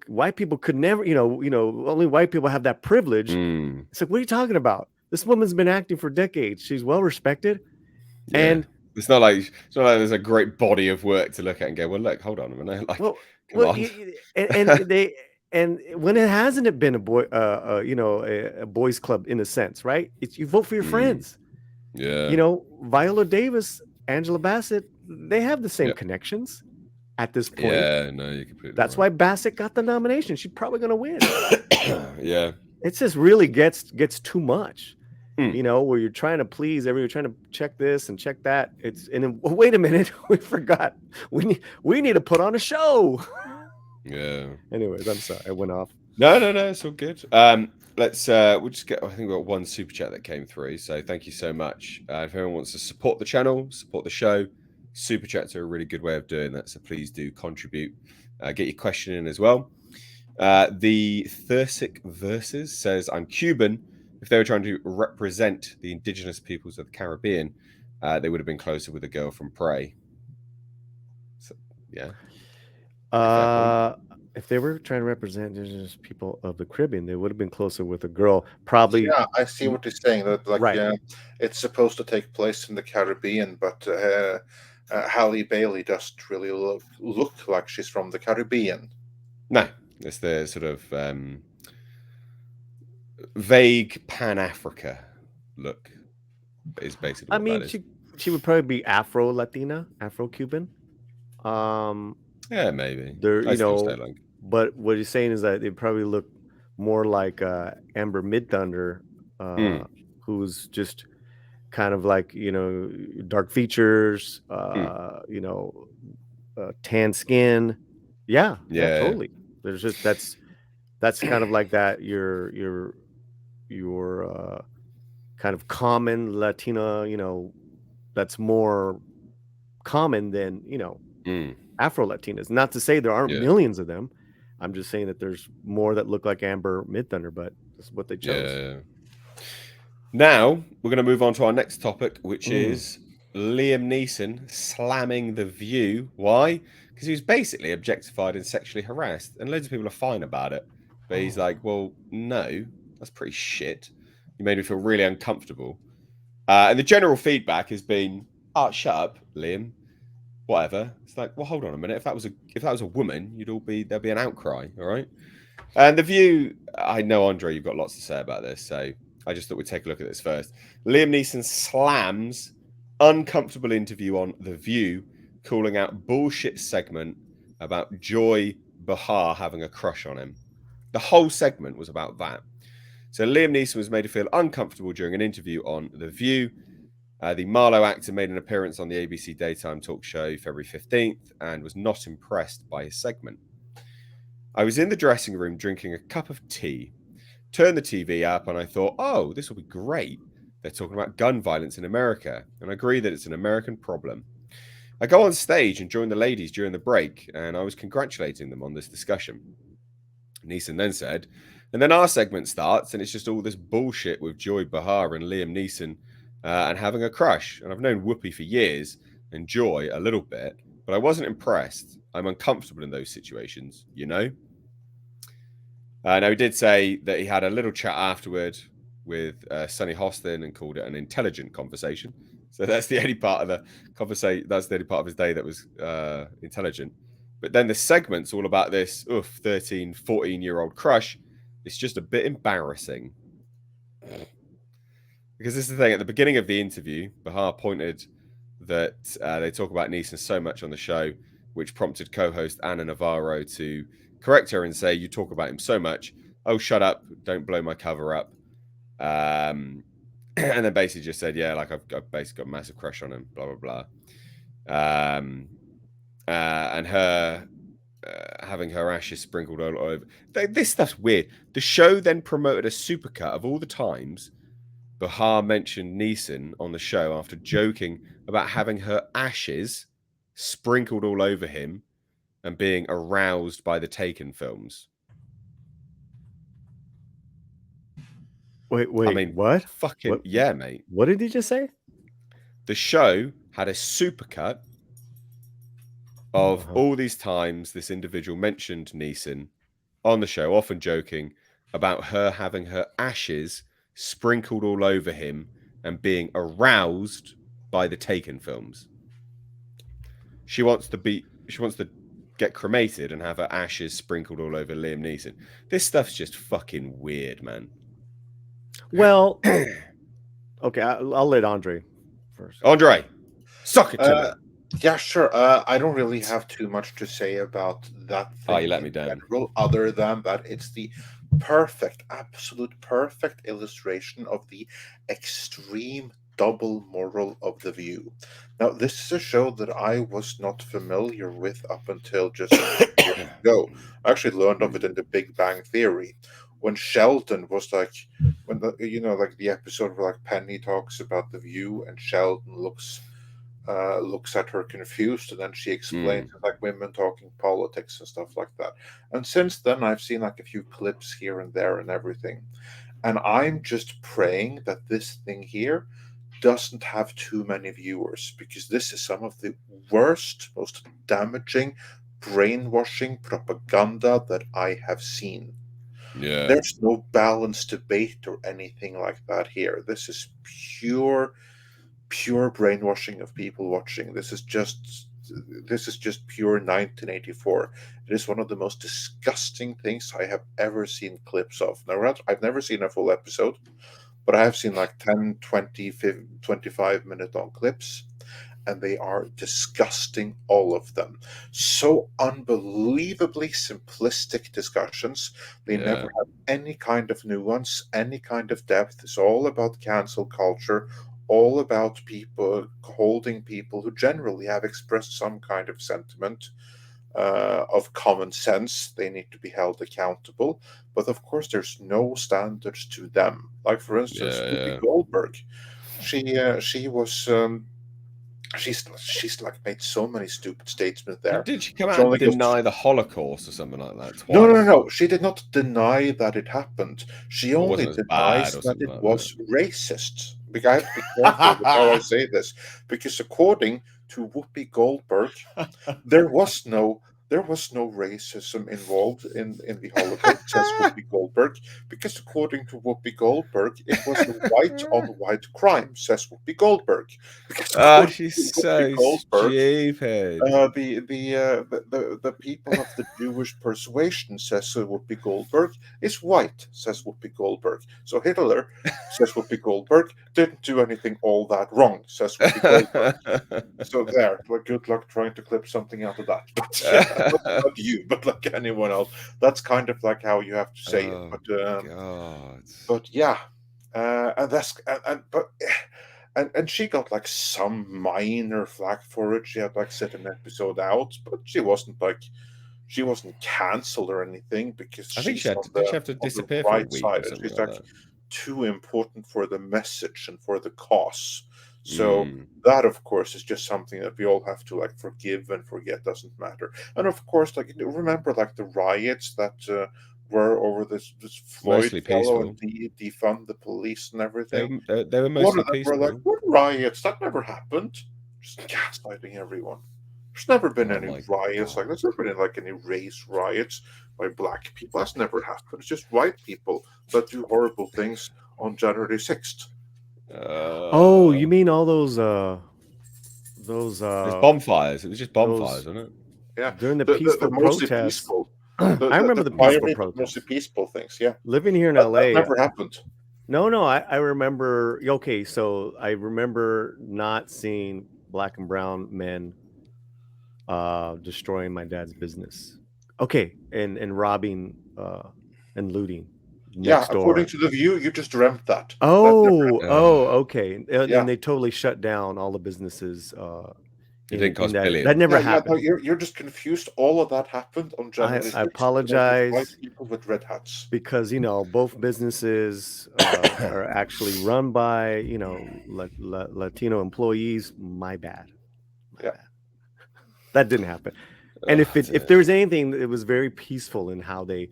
could never, only white people have that privilege. It's like, what are you talking about? This woman's been acting for decades. She's well respected. Yeah. And it's not like there's a great body of work to look at and go, well, look, hold on a minute. Like, come on. And when it hasn't been a boys club in a sense, right? It's, you vote for your friends. Yeah. Viola Davis, Angela Bassett, they have the same connections at this point. Yeah, no, you're completely That's why Bassett got the nomination. She's probably going to win. Yeah. It just really gets too much. Where you're trying to please everyone, you're trying to check this and check that. And then, wait a minute, we forgot. We need to put on a show. Yeah. Anyways, I'm sorry, I went off. No, it's all good. Let's we'll just get. I think we've got one super chat that came through, so thank you so much. If anyone wants to support the channel, support the show, super chats are a really good way of doing that. So please do contribute. Get your question in as well. The Thursic Versus says, "I'm Cuban. If they were trying to represent the indigenous peoples of the Caribbean, they would have been closer with a girl from Prey." So, yeah. If they were trying to represent indigenous people of the Caribbean, they would have been closer with a girl. Probably. Yeah, I see what you're saying. That it's supposed to take place in the Caribbean, but Halle Bailey doesn't really look like she's from the Caribbean. No, it's the sort of vague Pan-Africa look. Is basically. What that is. She would probably be Afro-Latina, Afro-Cuban. Yeah, maybe. But what he's saying is that they probably look more like Amber Midthunder, who's just kind of like, dark features, tan skin. Yeah, totally. There's just that's kind of like that. Your kind of common Latina, that's more common than Afro Latinas. Not to say there aren't millions of them. I'm just saying that there's more that look like Amber Midthunder, but that's what they chose. Yeah. Now we're going to move on to our next topic, which is Liam Neeson slamming The View. Why? Because he was basically objectified and sexually harassed, and loads of people are fine about it. But he's like, well, no, that's pretty shit. You made me feel really uncomfortable. And the general feedback has been, "Oh, shut up, Liam. Whatever." It's like, well, hold on a minute. If that was a woman, there'd be an outcry, all right? And The View, I know, Andre, you've got lots to say about this, so I just thought we'd take a look at this first. Liam Neeson slams uncomfortable interview on The View, calling out bullshit segment about Joy Behar having a crush on him. The whole segment was about that. So Liam Neeson was made to feel uncomfortable during an interview on The View. The Marlowe actor made an appearance on the ABC daytime talk show February 15th and was not impressed by his segment. "I was in the dressing room drinking a cup of tea, turned the TV up, and I thought, oh, this will be great. They're talking about gun violence in America, and I agree that it's an American problem. I go on stage and join the ladies during the break, and I was congratulating them on this discussion." Neeson then said, And then our segment starts, and it's just all this bullshit with Joy Behar and Liam Neeson and having a crush. And I've known Whoopi for years and Joy a little bit, but I wasn't impressed. I'm uncomfortable in those situations, you know? Now, he did say that he had a little chat afterward with Sonny Hostin and called it an intelligent conversation. So that's the only part of the conversation. That's the only part of his day that was intelligent. But then the segment's all about this 13, 14-year-old crush. It's just a bit embarrassing. Because this is the thing. At the beginning of the interview, Bahar pointed that they talk about Neeson so much on the show, which prompted co-host Anna Navarro to correct her and say, "You talk about him so much. Oh, shut up! Don't blow my cover up." And then basically just said, "Yeah, like I've basically got a massive crush on him." Blah blah blah. And her having her ashes sprinkled all over. This stuff's weird. The show then promoted a supercut of all the times Bahar mentioned Neeson on the show after joking about having her ashes sprinkled all over him and being aroused by the Taken films. Wait, I mean, what? fucking yeah, mate. What did he just say? The show had a supercut of all these times this individual mentioned Neeson on the show, often joking about her having her ashes sprinkled all over him and being aroused by the Taken films. She wants to get cremated and have her ashes sprinkled all over Liam Neeson. This stuff's just fucking weird, man. Well, okay, I'll let Andre first. Andre, suck it to me. Yeah, sure. I don't really have too much to say about that thing you let me down. general, other than that it's the absolute perfect illustration of the extreme double moral of The View. Now, this is a show that I was not familiar with up until just years ago. I actually learned of it in The Big Bang Theory, when Sheldon was like, when like the episode where like Penny talks about The View and Sheldon looks at her confused, and then she explains like women talking politics and stuff like that. And since then, I've seen like a few clips here and there and everything. And I'm just praying that this thing here doesn't have too many viewers, because this is some of the worst, most damaging brainwashing propaganda that I have seen. Yeah. There's no balanced debate or anything like that here. This is pure brainwashing of people watching. This is just pure 1984. It is one of the most disgusting things I have ever seen clips of. Now, I've never seen a full episode, but I have seen like 10, 20, 25-minute long clips, and they are disgusting, all of them. So unbelievably simplistic discussions. They never have any kind of nuance, any kind of depth. It's all about cancel culture, all about people holding people who generally have expressed some kind of sentiment of common sense. They need to be held accountable. But of course, there's no standards to them. Like, for instance, Whoopi Goldberg. She was she's like made so many stupid statements there. Did she come out and deny the Holocaust or something like that twice? No. She did not deny that it happened. She only denies that it was racist. Because I have to be careful with how I say this, because according to Whoopi Goldberg, there was no racism involved in the Holocaust, says Whoopi Goldberg, because according to Whoopi Goldberg, it was a white on white crime, says Whoopi Goldberg. Oh, she's so stupid. The people of the Jewish persuasion, says Whoopi Goldberg, is white, says Whoopi Goldberg. So Hitler, says Whoopi Goldberg, didn't do anything all that wrong, says Whoopi Goldberg. So there, good luck trying to clip something out of that. But yeah, not you, but like anyone else. That's kind of like how you have to say it. But yeah, and she got like some minor flack for it. She had like set an episode out, but she wasn't canceled or anything, because I think she's she have to disappear for a week side. or something She's like like that. too important for the message and for the cause. So that, of course, is just something that we all have to like forgive and forget. Doesn't matter. And of course, like remember like the riots that were over this Floyd Mostly fellow and peaceful. defund the police and They everything. were, they were A lot mostly of them were like, peaceful. "What riots? That never happened." Just gaslighting everyone. There's never been Oh any my riots like god. there's never been like any race riots by black people. That's never happened. It's just white people that do horrible things on January 6th. Oh, you Uh, mean all those there's bonfires. It was just bonfires, those wasn't it? Yeah, during the the peaceful mostly protests? peaceful, I remember the the peaceful fiery but mostly protests. peaceful things. Yeah, Living here in that LA, never happened. no, I remember. Okay, so I remember not seeing black and brown men destroying my dad's business. Okay, and robbing and looting Yeah, next according door. to the View, you just dreamt that. That never Oh, happened. Uh, okay, and Yeah, they totally shut down all the businesses it didn't in cost that billions. never yeah. No, happened. you're just confused. All of that happened on January I 6th, and it was white apologize people with red hats. because both businesses are actually run by Latino employees. My bad, my Yeah, bad. That didn't happen. And Oh, if there was anything, it was very peaceful in how they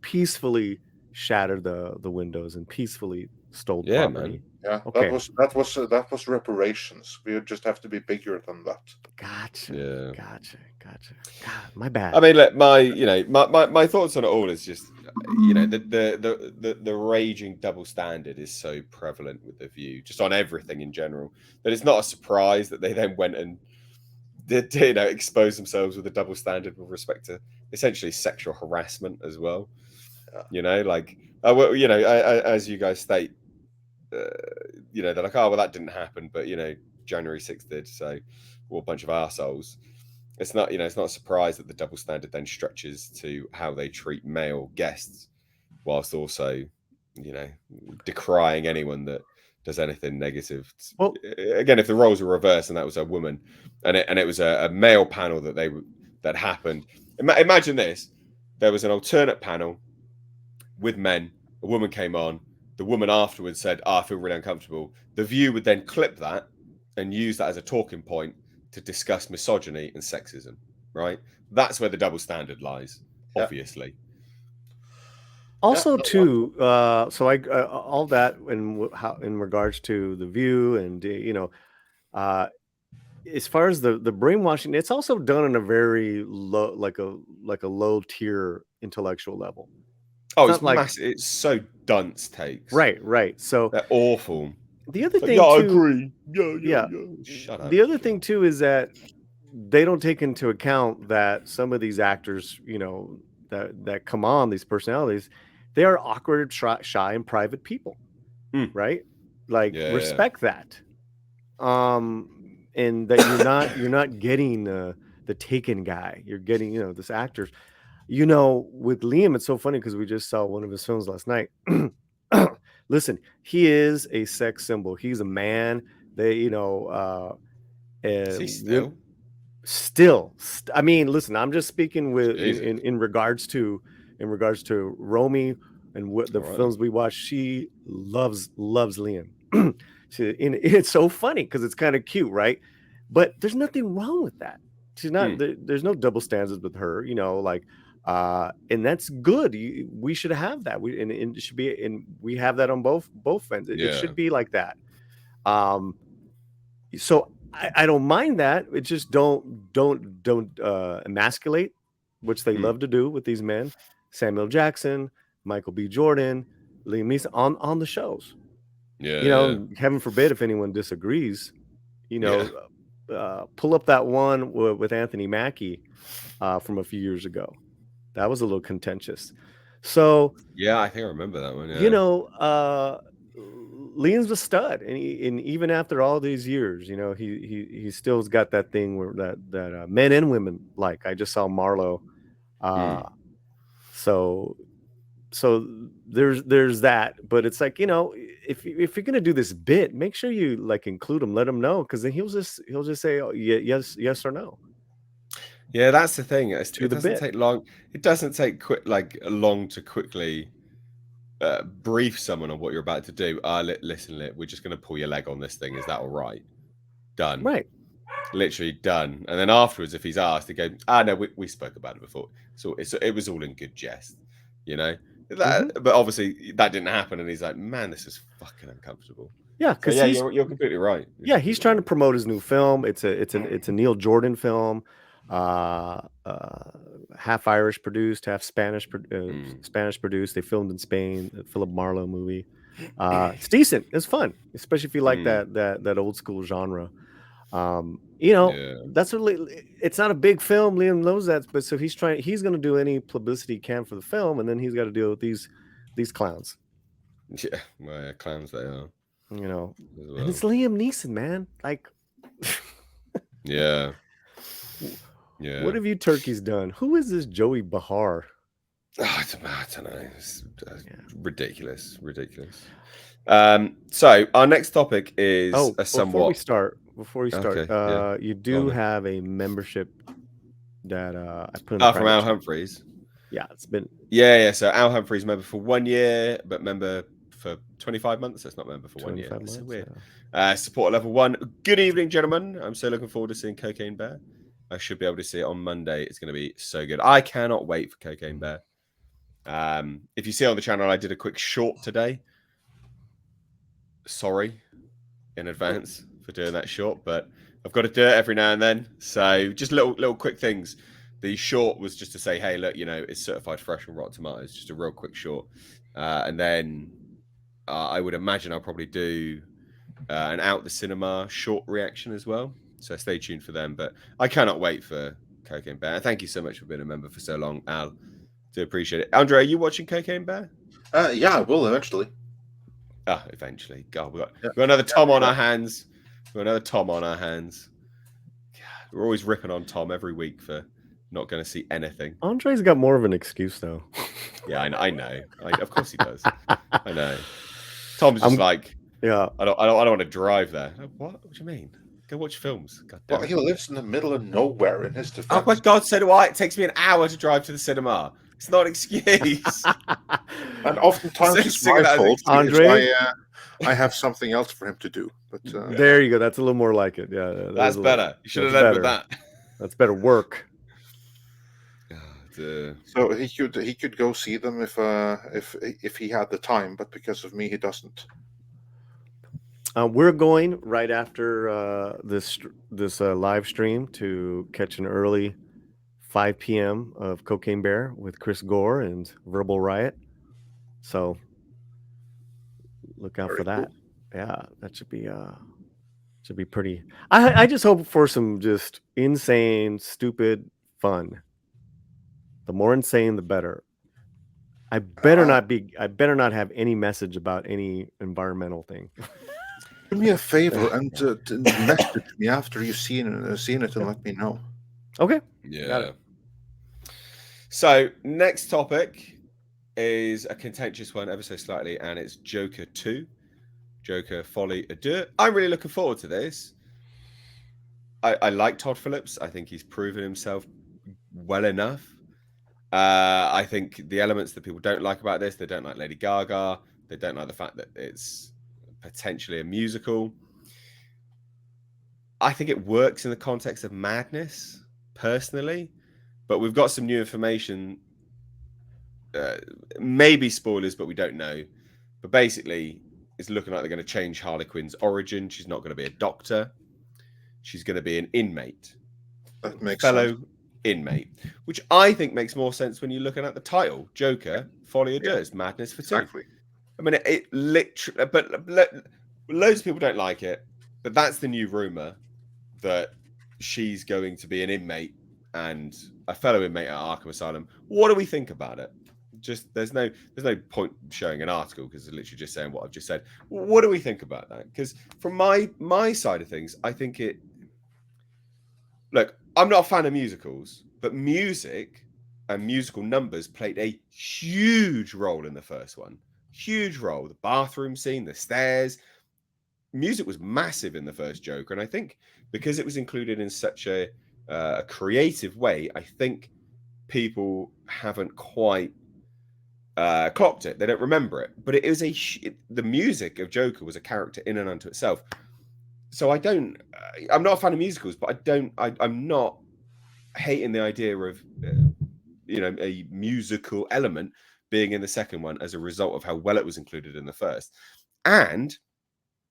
peacefully shattered the windows and peacefully stole yeah, man. property. yeah. Okay, That was reparations. We just have to be bigger than that. gotcha, Yeah. gotcha. God, my I bad. mean, look, my thoughts on it all is just, the raging double standard is so prevalent with the View, just on everything in general, that it's not a surprise that they then went and did, expose themselves with a double standard with respect to essentially sexual harassment as well. Yeah, Like, as you guys state, uh, they're like, oh well, that didn't happen, but January 6th did, so we're a bunch of arseholes. It's not a surprise that the double standard then stretches to how they treat male guests, whilst also, you know, decrying anyone that does anything negative. Well, Again, if the roles were reversed and that was a woman, and it was a male panel that happened, imagine this: there was an alternate panel with men. A woman came on. The woman afterwards said, I feel really uncomfortable. The View would then clip that and use that as a talking point to discuss misogyny and sexism, right? That's where the double standard lies, yeah, obviously. yeah. also No, too, so I all that in regards to the View and uh, as far as the brainwashing, it's also done on a very low, like a low tier intellectual level. Oh, It's it's not like massive. It's so dunce takes. right. So They're awful. the other It's like, thing yeah, I too, agree. Yeah, yeah, yeah, yeah. Shut up. the other thing too is that they don't take into account that some of these actors, that come on, these personalities, they are awkward, shy, and private people, right? Like Yeah. respect that, and that you're not getting the Taken guy. You're getting this actor. With Liam, it's so funny because we just saw one of his films last night. Listen, he is a sex symbol. He's a man. They, Is he still? I mean, listen, I'm just speaking with Jesus. in regards to Romy and what the All right. films we watch. She loves Liam. It's so funny because it's kind of cute, right? But there's nothing wrong with that. She's not there's no double standards with her, and that's good. We should have that. And it should be, and we have that on both ends. It Yeah. should be like that. So I don't mind that. It just don't emasculate, which they love to do with these men. Samuel Jackson, Michael B. Jordan, Liam Neeson on the shows. Yeah. Heaven forbid if anyone disagrees. Yeah. Pull up that one with Anthony Mackie from a few years ago. That was a little contentious. So Yeah, I think I remember that one. Yeah. Liam's a stud, and even after all these years, he still's got that thing where that men and women like. I just saw Marlo, so there's that, but it's like if you're gonna do this bit, make sure you like include him, let him know, because then he'll just say yes or no. Yeah, that's the thing. It The doesn't bit. take long. It doesn't take long to quickly brief someone on what you're about to do. Listen, we're just going to pull your leg on this thing. Is that all right? Done. Right. Literally done. And then afterwards, if he's asked, he go, no, we spoke about it before. So it was all in good jest. you know. Mhm. But obviously that didn't happen, and he's like, man, this is fucking uncomfortable. Yeah, So because yeah, you're completely right. he's trying to promote his new film. It's a Neil Jordan film, uh, uh, half Irish produced, half Spanish produced. They filmed in Spain. A Philip Marlowe movie. It's decent. It's fun, especially if you like that old school genre. Yeah. That's really. It's not a big film. Liam knows that, but so he's going to do any publicity he can for the film, and then he's got to deal with these clowns. Yeah, well, yeah, clowns they are. And Well. it's Liam Neeson, man. Like, Yeah. what have you turkeys done? Who is this Joey Behar? I don't know. It's ridiculous. So our next topic is a somewhat. Before we start, Okay, you do have a membership that I put in the from Al chat. Humphreys. Yeah, it's been So Al Humphreys member for 1 year, but member for 25 months. That's not member for 1 year. That's so weird. Support level 1. Good evening, gentlemen. I'm so looking forward to seeing Cocaine Bear. I should be able to see it on Monday. It's going to be so good. I cannot wait for Cocaine Bear. If you see on the channel, I did a quick short today. Sorry in advance for doing that short, but I've got to do it every now and then. So just little quick things. The short was just to say, hey, look, it's certified fresh on Rotten Tomatoes. Just a real quick short, and then I would imagine I'll probably do an out the cinema short reaction as well. So stay tuned for them. But I cannot wait for Cocaine Bear. Thank you so much for being a member for so long, Al. Do appreciate it. Andre, are you watching Cocaine Bear? Yeah, I will eventually. Eventually. God, we got another Tom on our hands. We're always ripping on Tom every week for not going to see anything. Andre's got more of an excuse though. Yeah, I know. Of course he does. I know. Tom's just like, yeah. I don't want to drive there. What do you mean? Go watch films. God damn Well, he lives in the middle of nowhere in his defense. Oh my God, so do I. It takes me an hour to drive to the cinema. It's not an excuse. And oftentimes it's my fault. Andre, I have something else for him to do. But there you go. That's a little more like it. Yeah, that's better. You should have led with that. That's better work. So he could go see them if he had the time, but because of me, he doesn't. We're going right after this live stream to catch an early 5 p.m. of Cocaine Bear with Chris Gore and Verbal Riot. So look out for that. Cool. Yeah, that should be pretty. I just hope for some just insane, stupid fun. The more insane, the better. I better not have any message about any environmental thing. Do me a favor and message me after you've seen it and let me know. Okay. Yeah. Got it. So next topic is a contentious one, ever so slightly, and it's Joker 2. Joker Folie à Deux. I'm really looking forward to this. I like Todd Phillips. I think he's proven himself well enough. I think the elements that people don't like about this, they don't like Lady Gaga. They don't like the fact that it's potentially a musical. I think it works in the context of madness, personally. But we've got some new information. Maybe spoilers, but we don't know. But basically, it's looking like they're going to change Harley Quinn's origin. She's not going to be a doctor. She's going to be an inmate. That makes fellow inmate, which I think makes more sense when you're looking at the title, Joker, Folie à Deux, Madness for Two. Exactly. I mean, it literally, but loads of people don't like it, but that's the new rumor that she's going to be an inmate and a fellow inmate at Arkham Asylum. What do we think about it? Just there's no point showing an article because it's literally just saying what I've just said. What do we think about that? Because from my side of things, I think it. Look, I'm not a fan of musicals, but music and musical numbers played a huge role in the first one. Huge role. The bathroom scene, the stairs. Music was massive in the first Joker, and I think because it was included in such a creative way, I think people haven't quite clocked it. They don't remember it, but it is the music of Joker was a character in and unto itself. So I'm not a fan of musicals, but I'm not hating the idea of a musical element being in the second one as a result of how well it was included in the first. And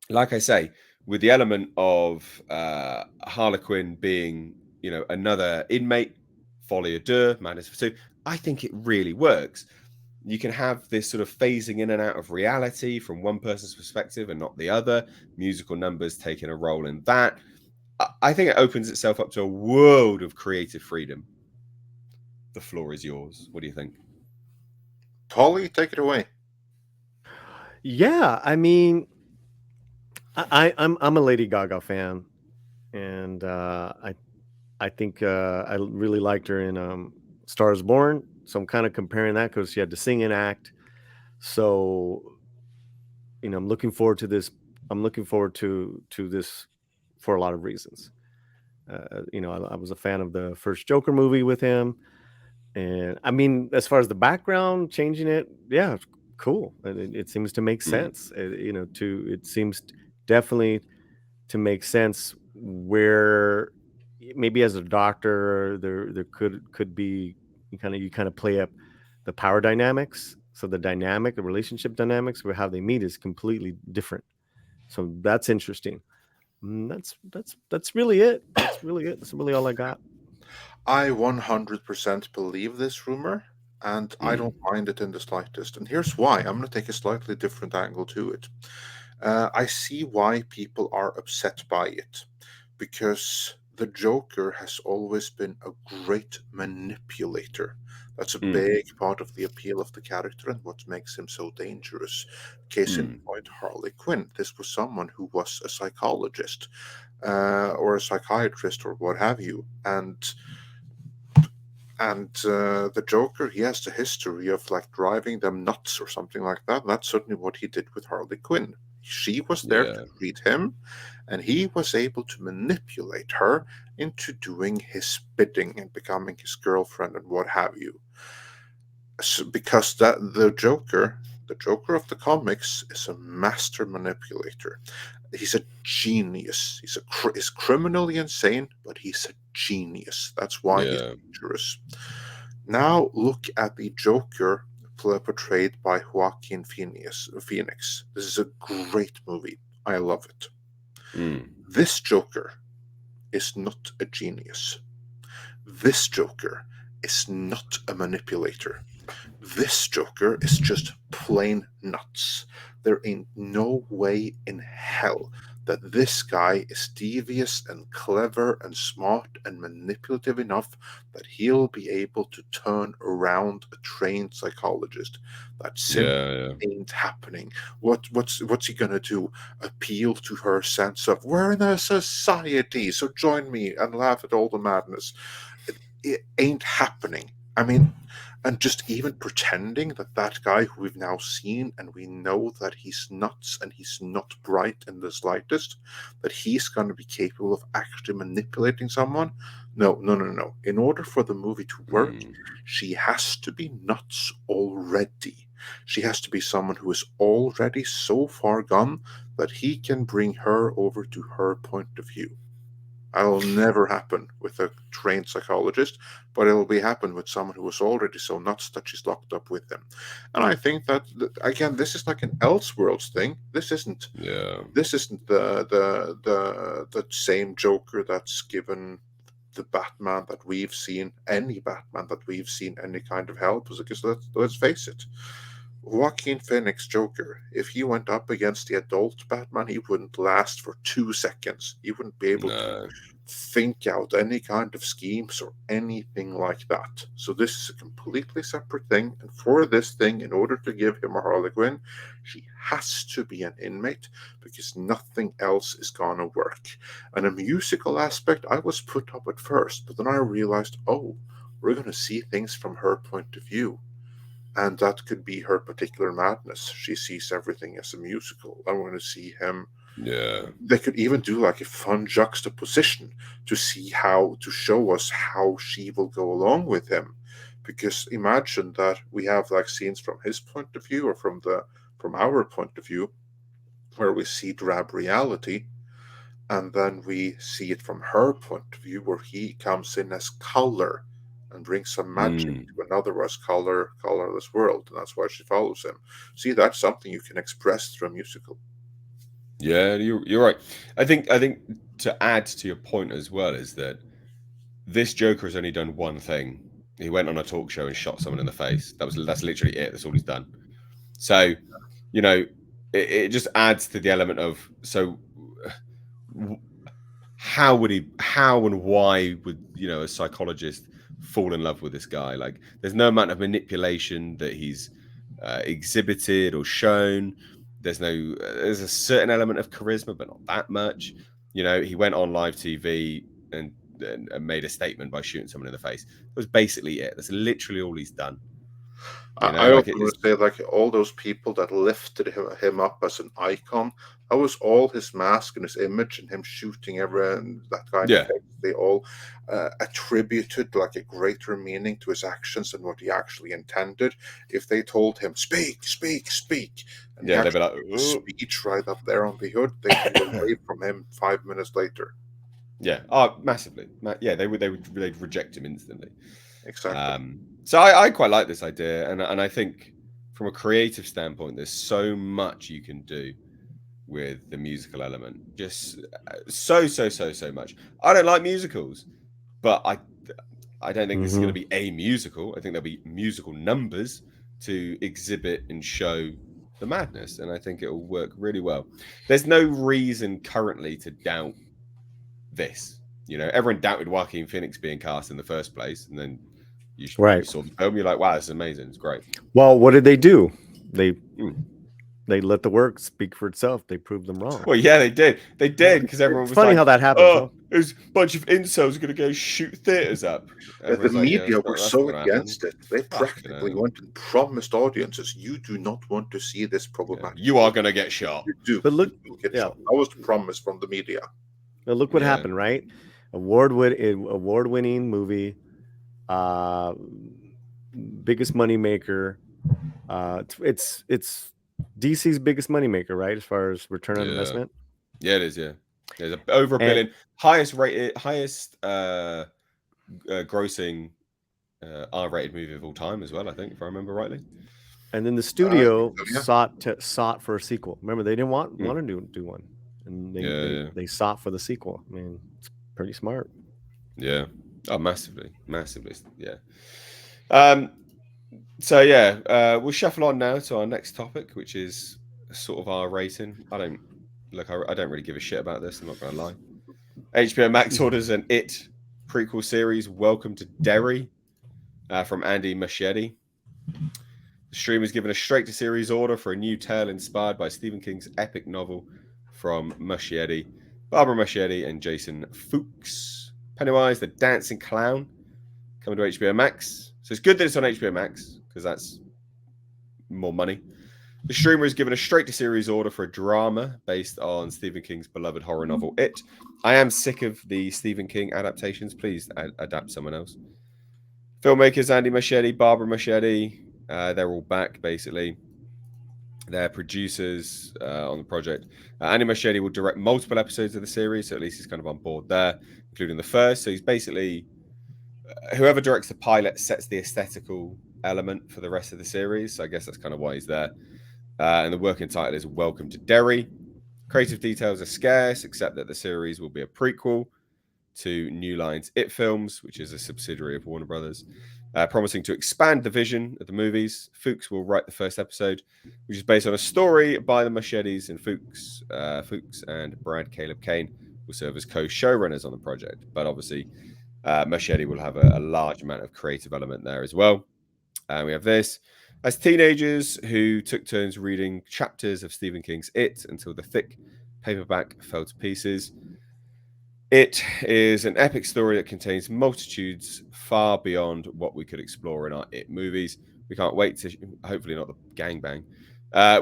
like I say, with the element of Harlequin being, another inmate, folie à deux, madness for two, I think it really works. You can have this sort of phasing in and out of reality from one person's perspective and not the other. Musical numbers taking a role in that. I think it opens itself up to a world of creative freedom. The floor is yours. What do you think? Polly, take it away. Yeah, I mean, I'm a Lady Gaga fan, and I think I really liked her in Stars Born. So I'm kind of comparing that because she had to sing and act. So I'm looking forward to this. I'm looking forward to this for a lot of reasons. I was a fan of the first Joker movie with him, and I mean, as far as the background, changing it, yeah, it's cool. It seems to make Mm, sense. It seems definitely to make sense where maybe as a doctor there could be you kind of play up the power dynamics. So the relationship dynamics where how they meet is completely different. So that's interesting. That's really it. That's really it. That's really all I got. I 100% believe this rumor, and I mm, don't mind it in the slightest. And here's why. I'm going to take a slightly different angle to it. I see why people are upset by it, because the Joker has always been a great manipulator. That's a mm, big part of the appeal of the character and what makes him so dangerous. Case in mm. point, Harley Quinn. This was someone who was a psychologist or a psychiatrist or what have you, and the Joker, he has the history of like driving them nuts or something like that. That's certainly what he did with Harley Quinn. She was there to Yeah, treat him, and he was able to manipulate her into doing his bidding and becoming his girlfriend and what have you. Because that the Joker of the comics, is a master manipulator. He's a genius. He's criminally insane, but he's a genius. That's why he's yeah, dangerous. Now look at the Joker portrayed by Joaquin Phoenix. This is a great movie. I love it. mm, This Joker is not a genius. This Joker is not a manipulator. This Joker is just plain nuts. There ain't no way in hell that this guy is devious and clever and smart and manipulative enough that he'll be able to turn around a trained psychologist. That simply yeah, yeah, ain't happening. What's he gonna do? Appeal to her sense of we're in a society, so join me and laugh at all the madness. It ain't happening. I mean, and just even pretending that that guy who we've now seen and we know that he's nuts and he's not bright in the slightest, that he's going to be capable of actually manipulating someone. No, no, no, no. In order for the movie to work, mm, she has to be nuts already. She has to be someone who is already so far gone that he can bring her over to her point of view. That'll never happen with a trained psychologist, but it'll be happen with someone who is already so nuts that she's locked up with him. And I think that again, this is like an Elseworlds thing. This isn't yeah, the same Joker that's given the Batman that we've seen, any Batman that we've seen, any kind of help. Because let's face it, Joaquin Phoenix Joker, if he went up against the adult Batman, he wouldn't last for 2 seconds. He wouldn't be able to no, think out any kind of schemes or anything like that. So this is a completely separate thing. And for this thing, in order to give him a Harlequin, she has to be an inmate because nothing else is gonna work. And a musical aspect, I was put up at first, but then I realized, oh, we're gonna see things from her point of view. And that could be her particular madness. She sees everything as a musical. I want to see him. yeah, They could even do like a fun juxtaposition to see how to show us how she will go along with him. Because imagine that we have like scenes from his point of view or from our point of view where we see drab reality, and then we see it from her point of view where he comes in as color and bring some magic to an otherwise colorless world, and that's why she follows him. See, that's something you can express through a musical. Yeah, you're right. I think to add to your point as well is that this Joker has only done one thing. He went on a talk show and shot someone in the face. That's literally it. That's all he's done. So, you know, it just adds to the element of how and why would a psychologist fall in love with this guy? Like, there's no amount of manipulation that he's exhibited or shown. There's a certain element of charisma, but not that much. He went on live TV and made a statement by shooting someone in the face. That was basically it. That's literally all he's done. I Like, often would say, like, all those people that lifted him up as an icon, that was all his mask and his image and him shooting everyone that guy in the face. They all attributed like a greater meaning to his actions than what he actually intended. If they told him speak, speak, speak, and he they'd be like, speech right up there on the hood, they'd be away from him 5 minutes later. Yeah, massively. Yeah, they'd reject him instantly. Exactly. So I quite like this idea, and I think from a creative standpoint, there's so much you can do with the musical element. Just so much. I don't like musicals, but I don't think this is going to be a musical. I think there'll be musical numbers to exhibit and show the madness, and I think it will work really well. There's no reason currently to doubt this. Everyone doubted Joaquin Phoenix being cast in the first place, and then you saw the film. You're like, wow, this is amazing. It's great. Well, what did they do? They let the work speak for itself. They proved them wrong. Well, yeah, they did. They did, because everyone was funny how that happens. Oh, there's a bunch of incels going to go shoot theaters up. The media were so against it. They practically went and promised audiences, "You do not want to see this problematic. You are going to get shot." You do. But look, that was the promise from the media. Now look what happened, right? Award-winning movie, biggest money maker. It's DC's biggest money maker, right? As far as return on investment. Yeah, it is. Yeah, there's over $1 billion, highest grossing R-rated movie of all time as well. I think, if I remember rightly. And then the studio sought for a sequel. Remember, they didn't want to do one, and they sought for the sequel. I mean, it's pretty smart. Yeah. Oh, massively. Yeah. So yeah, we'll shuffle on now to our next topic, which is sort of our rating. I don't really give a shit about this. I'm not going to lie. HBO Max orders an It prequel series, Welcome to Derry, from Andy Muschietti. The stream is given a straight-to-series order for a new tale inspired by Stephen King's epic novel from Muschietti, Barbara Muschietti, and Jason Fuchs. Pennywise, the Dancing Clown, coming to HBO Max. So it's good that it's on HBO Max, because that's more money. The streamer is given a straight-to-series order for a drama based on Stephen King's beloved horror novel, It. I am sick of the Stephen King adaptations. Please adapt someone else. Filmmakers Andy Muschietti, Barbara Muschietti, they're all back, basically. They're producers on the project. Andy Muschietti will direct multiple episodes of the series, so at least he's kind of on board there, including the first. So he's basically... whoever directs the pilot sets the aesthetical element for the rest of the series. So I guess that's kind of why he's there. And the working title is Welcome to Derry. Creative details are scarce, except that the series will be a prequel to New Line's It Films, which is a subsidiary of Warner Brothers, promising to expand the vision of the movies. Fuchs will write the first episode, which is based on a story by the Muschiettis, and Fuchs and Brad Caleb Kane will serve as co-showrunners on the project. But obviously, Muschietti will have a large amount of creative element there as well. We have this. As teenagers who took turns reading chapters of Stephen King's It until the thick paperback fell to pieces. It is an epic story that contains multitudes far beyond what we could explore in our It movies. We can't wait to, hopefully not the gangbang.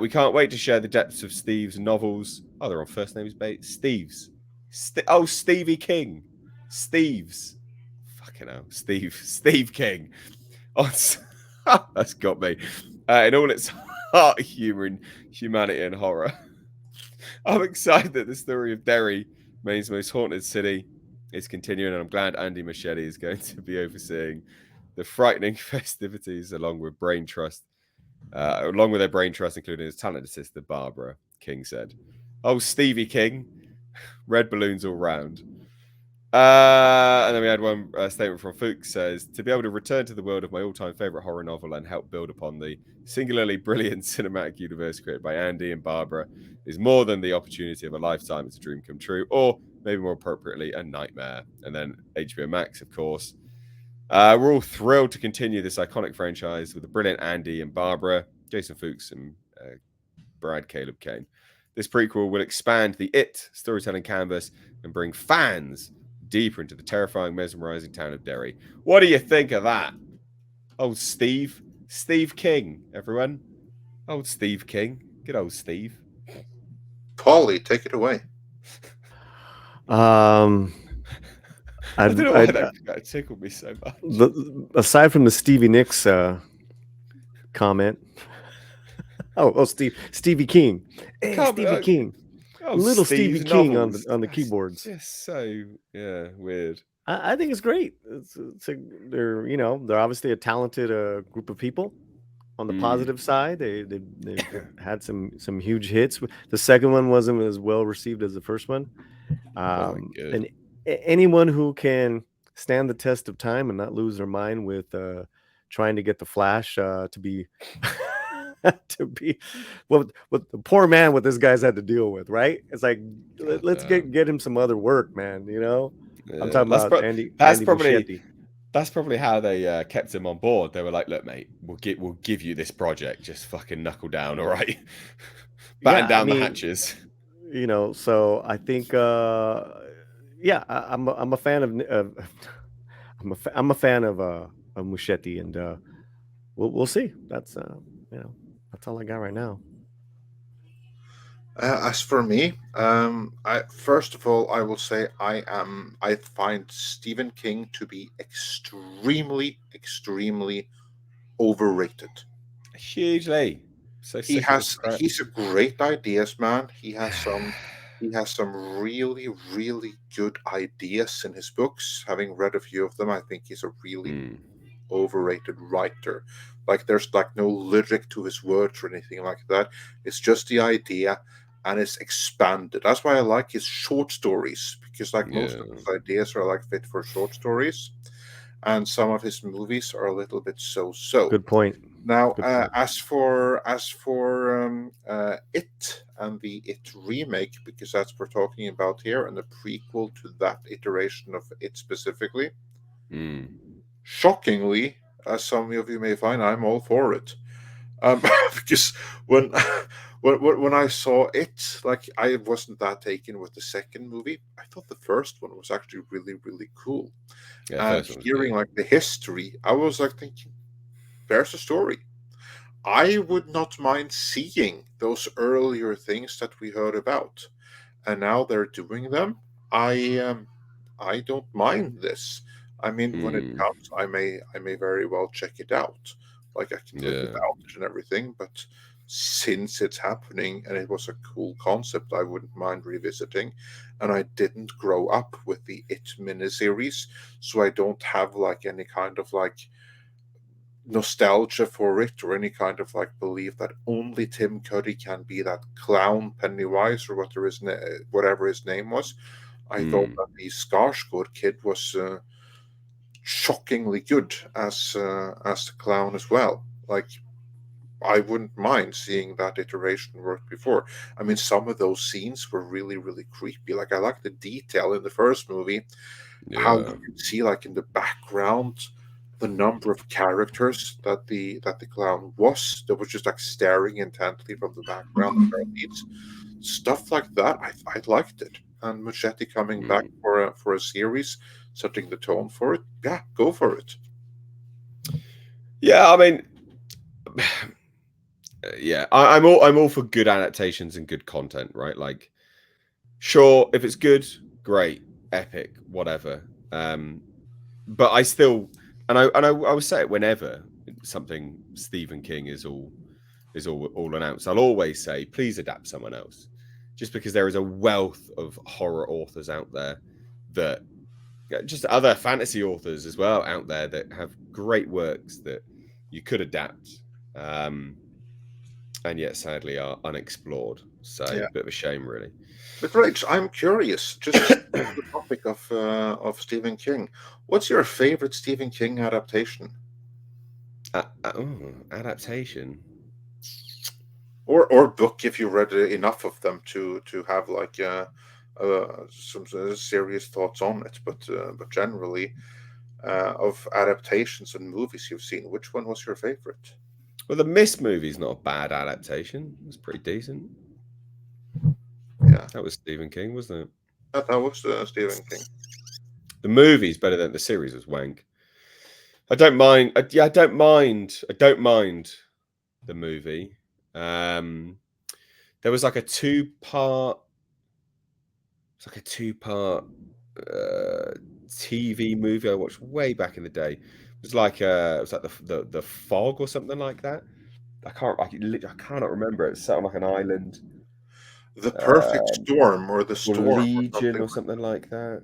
We can't wait to share the depths of Steve's novels. Oh, they're on first names base. Steve's. Stevie King. Steve's. Fucking hell. Steve King. That's got me. In all its heart, humor, and humanity and horror. I'm excited that the story of Derry, Maine's most haunted city, is continuing, and I'm glad Andy Muschietti is going to be overseeing the frightening festivities, along with their brain trust, including his talented sister Barbara. King said, "Oh, Stevie King, red balloons all round." And then we had one statement from Fuchs says, "To be able to return to the world of my all-time favorite horror novel and help build upon the singularly brilliant cinematic universe created by Andy and Barbara is more than the opportunity of a lifetime. It's a dream come true, or maybe more appropriately, a nightmare." And then HBO Max, of course. We're all thrilled to continue this iconic franchise with the brilliant Andy and Barbara, Jason Fuchs, and Brad Caleb Kane. This prequel will expand the It storytelling canvas and bring fans deeper into the terrifying, mesmerizing town of Derry. What do you think of that? Old Steve King, everyone. Old Steve King. Good old Steve. Paulie, take it away. I don't know why that tickled me so much. Aside from the Stevie Nicks comment, Stevie King, hey, Stevie King, little Stevie King on the keyboards. Just so weird. I think it's great. They're obviously a talented group of people. On the positive side, they've had some huge hits. The second one wasn't as well received as the first one. And anyone who can stand the test of time and not lose their mind with trying to get the Flash to be what the poor man what this guy's had to deal with, right? It's like let's get him some other work, man. I'm talking about Andy Muschietti. That's probably how they kept him on board. They were like, "Look, mate, we'll give you this project. Just fucking knuckle down, all right? Batten down the hatches." So I think, I'm a fan of I'm a fan of Muschietti, and we'll see. That's that's all I got right now. As for me, first of all, I will say I find Stephen King to be extremely, extremely overrated. Hugely. He's a great ideas man. He has some really, really good ideas in his books. Having read a few of them, I think he's a really overrated writer. Like there's like no lyric to his words or anything like that. It's just the idea and it's expanded. That's why I like his short stories, because like most of his ideas are like fit for short stories, and some of his movies are a little bit so. Good point. Now, as for It and the It remake, because that's what we're talking about here, and the prequel to that iteration of It specifically, shockingly, as some of you may find, I'm all for it. Because when I saw it, like I wasn't that taken with the second movie. I thought the first one was actually really, really cool. And hearing like the history, I was like thinking, there's a story. I would not mind seeing those earlier things that we heard about, and now they're doing them. I don't mind this. I mean, when it comes, I may very well check it out. Like I can live without it and everything, but since it's happening and it was a cool concept, I wouldn't mind revisiting. And I didn't grow up with the It miniseries, so I don't have like any kind of like nostalgia for it or any kind of like belief that only Tim Curry can be that clown Pennywise or whatever his name was. I thought that the Skarsgård kid was shockingly good as the clown as well. Like I wouldn't mind seeing that iteration work before. I mean, some of those scenes were really, really creepy. Like I like the detail in the first movie, how you can see like in the background the number of characters that the clown was that was just like staring intently from the background of their leads. Stuff like that, I liked it. And Muschietti coming back for a series, setting the tone for it, yeah, go for it. Yeah, I mean, yeah, I'm all for good adaptations and good content, right? Like, sure, if it's good, great, epic, whatever. But I still, and I will say it whenever something Stephen King is all announced. I'll always say, please adapt someone else, just because there is a wealth of horror authors out there that just other fantasy authors as well out there that have great works that you could adapt, and yet sadly are unexplored. So Yeah. a bit of a shame, really. But Rach, I'm curious, just on the topic of Stephen King. What's your favorite Stephen King adaptation? Adaptation. Or book, if you read enough of them to have like some serious thoughts on it. But generally, of adaptations and movies you've seen, which one was your favorite? Well, the Mist movie's not a bad adaptation. It was pretty decent. Yeah, That was Stephen King, wasn't it? that was Stephen King. The movie's better than the series was wank. I don't mind. I don't mind. I don't mind the movie. There was like a two-part. It's like a two-part TV movie I watched way back in the day. It was like the Fog or something like that. I cannot remember. It's set on like an island. The Perfect Storm or The Or Storm or Legion something. or something like that.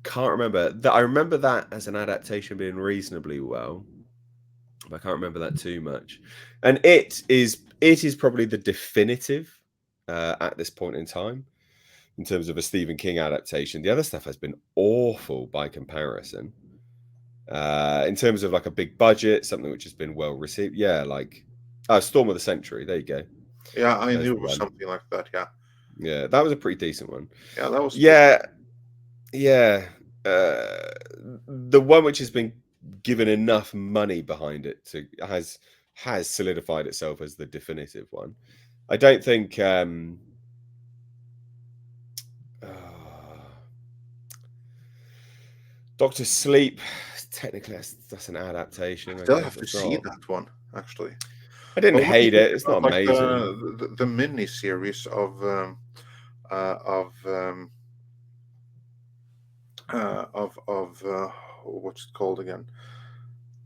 Can't remember. I remember that as an adaptation being reasonably well, but I can't remember that too much. And it is probably the definitive at this point in time in terms of a Stephen King adaptation. The other stuff has been awful by comparison. In terms of like a big budget, something which has been well received. Yeah, like Storm of the Century. There you go. Yeah, I There's knew the it was one. something like that. Yeah, Yeah, that was a pretty decent one. yeah, that was. Yeah, yeah. The one which has been given enough money behind it has solidified itself as the definitive one. I don't think Doctor Sleep, technically that's an adaptation, I Still guess. have to It's see not. that one actually. I didn't But what do you hate think it. It's not about like amazing. the mini series of what's it called again?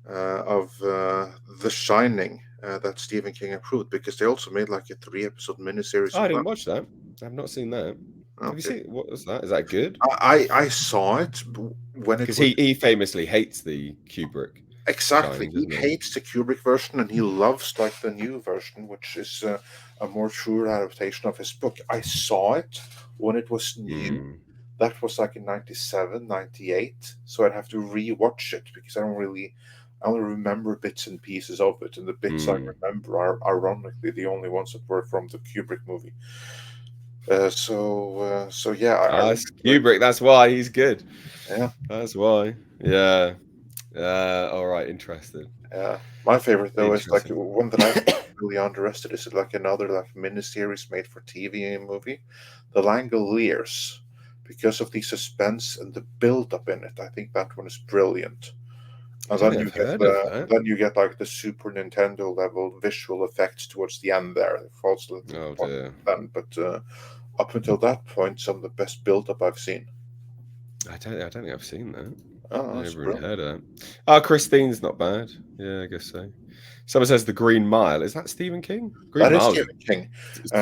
Of The Shining that Stephen King approved, because they also made like a 3-episode miniseries Oh, I of didn't that. watch that. I've not seen that. Have you Okay, seen what was that? Is that good? I saw it when it Because was. he famously hates the Kubrick Exactly. Shining, He doesn't he? hates the Kubrick version and he loves like the new version, which is a more true adaptation of his book. I saw it when it was new. Mm, That was like in 97, 98. So I'd have to rewatch it because I only remember bits and pieces of it. And the bits I mm. remember are ironically the only ones that were from the Kubrick movie. So yeah, I Ah, really it's enjoyed Kubrick. That's why he's good. it. Yeah. That's why. Yeah. All right. Interesting. My favorite though is like Interesting. one that I think is really underestimated. Is like another like miniseries made for TV and movie, The Langoliers, because of the suspense and the build up in it. I think that one is brilliant. I And don't then think you I've get heard of that. like the Super Nintendo level visual effects towards the end there. It falls a little Oh apart dear. then, but up until that point, some of the best build up I've seen. I don't think I've seen that. Oh, I that's never really brilliant. heard of that. Oh, Christine's not bad. Yeah, I guess so. Someone says The Green Mile. Is that Stephen King? Green That is Mile's Stephen King.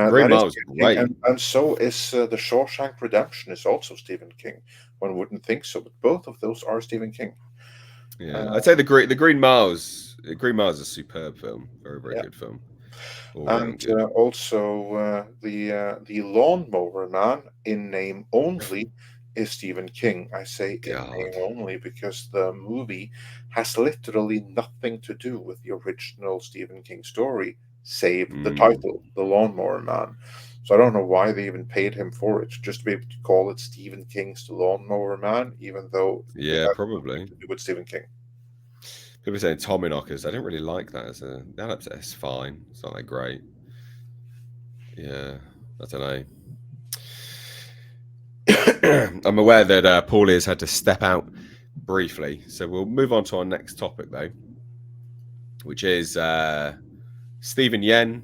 Green That is Mile's Stephen King, great. and so is The Shawshank Redemption is also Stephen King. One wouldn't think so, but both of those are Stephen King. Yeah. Uh, I'd say the Green Mile's is a superb film. Very, very yeah, good film. All and round good. also the Lawnmower Man in name only is Stephen King. I say in name God. only because the movie has literally nothing to do with the original Stephen King story, save the Mm. title, The Lawnmower Man. So I don't know why they even paid him for it, just to be able to call it Stephen King's The Lawnmower Man, even though it Yeah, has nothing probably. to do with Stephen King. People saying Tommyknockers. I don't really like that as a that it's fine. It's not that great. Yeah, I don't know. I'm aware that Paulie has had to step out briefly, so we'll move on to our next topic though, which is Stephen Yen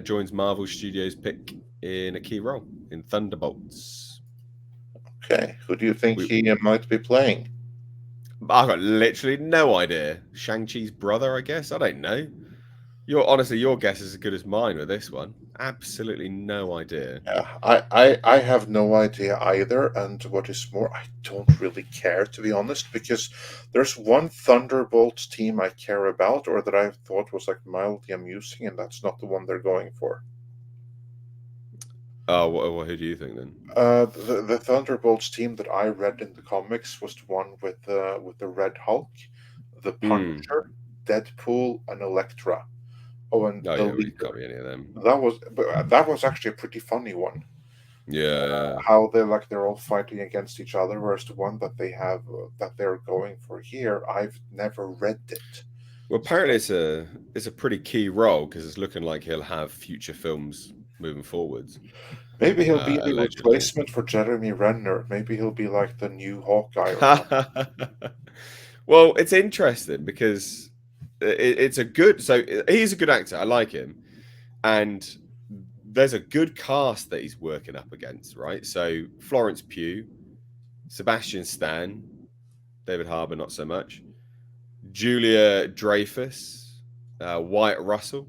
joins Marvel Studios' pick in a key role in Thunderbolts. Okay, who do you think We, he might be playing? I've got literally no idea. Shang-Chi's brother, I guess. I don't know. Your guess is as good as mine with this one. Absolutely no idea. Yeah, I have no idea either, and what is more, I don't really care, to be honest, because there's one Thunderbolts team I care about, or that I thought was like mildly amusing, and that's not the one they're going for. Oh, who do you think then? The Thunderbolts team that I read in the comics was the one with the Red Hulk, the Hmm. Punisher, Deadpool, and Elektra. Oh, and Oh the yeah, well, it can't Leader. be any of them. That was actually a pretty funny one. Yeah. How they're all fighting against each other, whereas the one that they have that they're going for here, I've never read it. Well, apparently So it's a pretty key role because it's looking like he'll have future films moving forwards. maybe he'll be the Allegedly. replacement for Jeremy Renner. Maybe he'll be like the new Hawkeye or something. Well, it's interesting because it's a good. So he's a good actor. I like him, and there's a good cast that he's working up against, right? So Florence Pugh, Sebastian Stan, David Harbour, not so much. Julia Dreyfus, Wyatt Russell,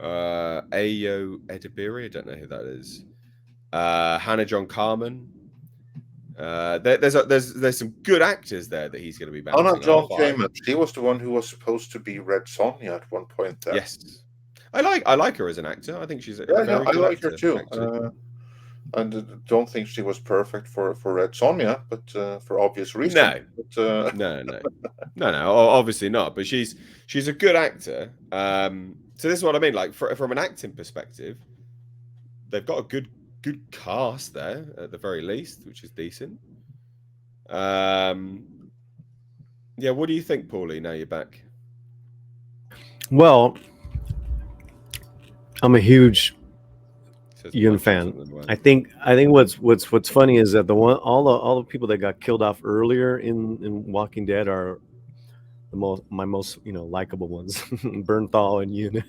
Ayo Edebiri. I don't know who that is. Hannah John Carmen. There's some good actors there that he's going to be Anna bouncing John off. Kamen. She was the one who was supposed to be Red Sonja at one point there. Yes, I like her as an actor. I think she's a Yeah, very I good like her actor, too. actually. And don't think she was perfect for Red Sonja, but for obvious reasons. No, But no, obviously not. But she's a good actor. So this is what I mean. Like from an acting perspective, they've got a good cast there at the very least, which is decent. Um, yeah. What do you think, Paulie? Now you're back. Well, I'm a huge Says Yun punching fan. something away. I think what's funny is that the one all the people that got killed off earlier in Walking Dead are my most likable ones, Bernthal and Yun.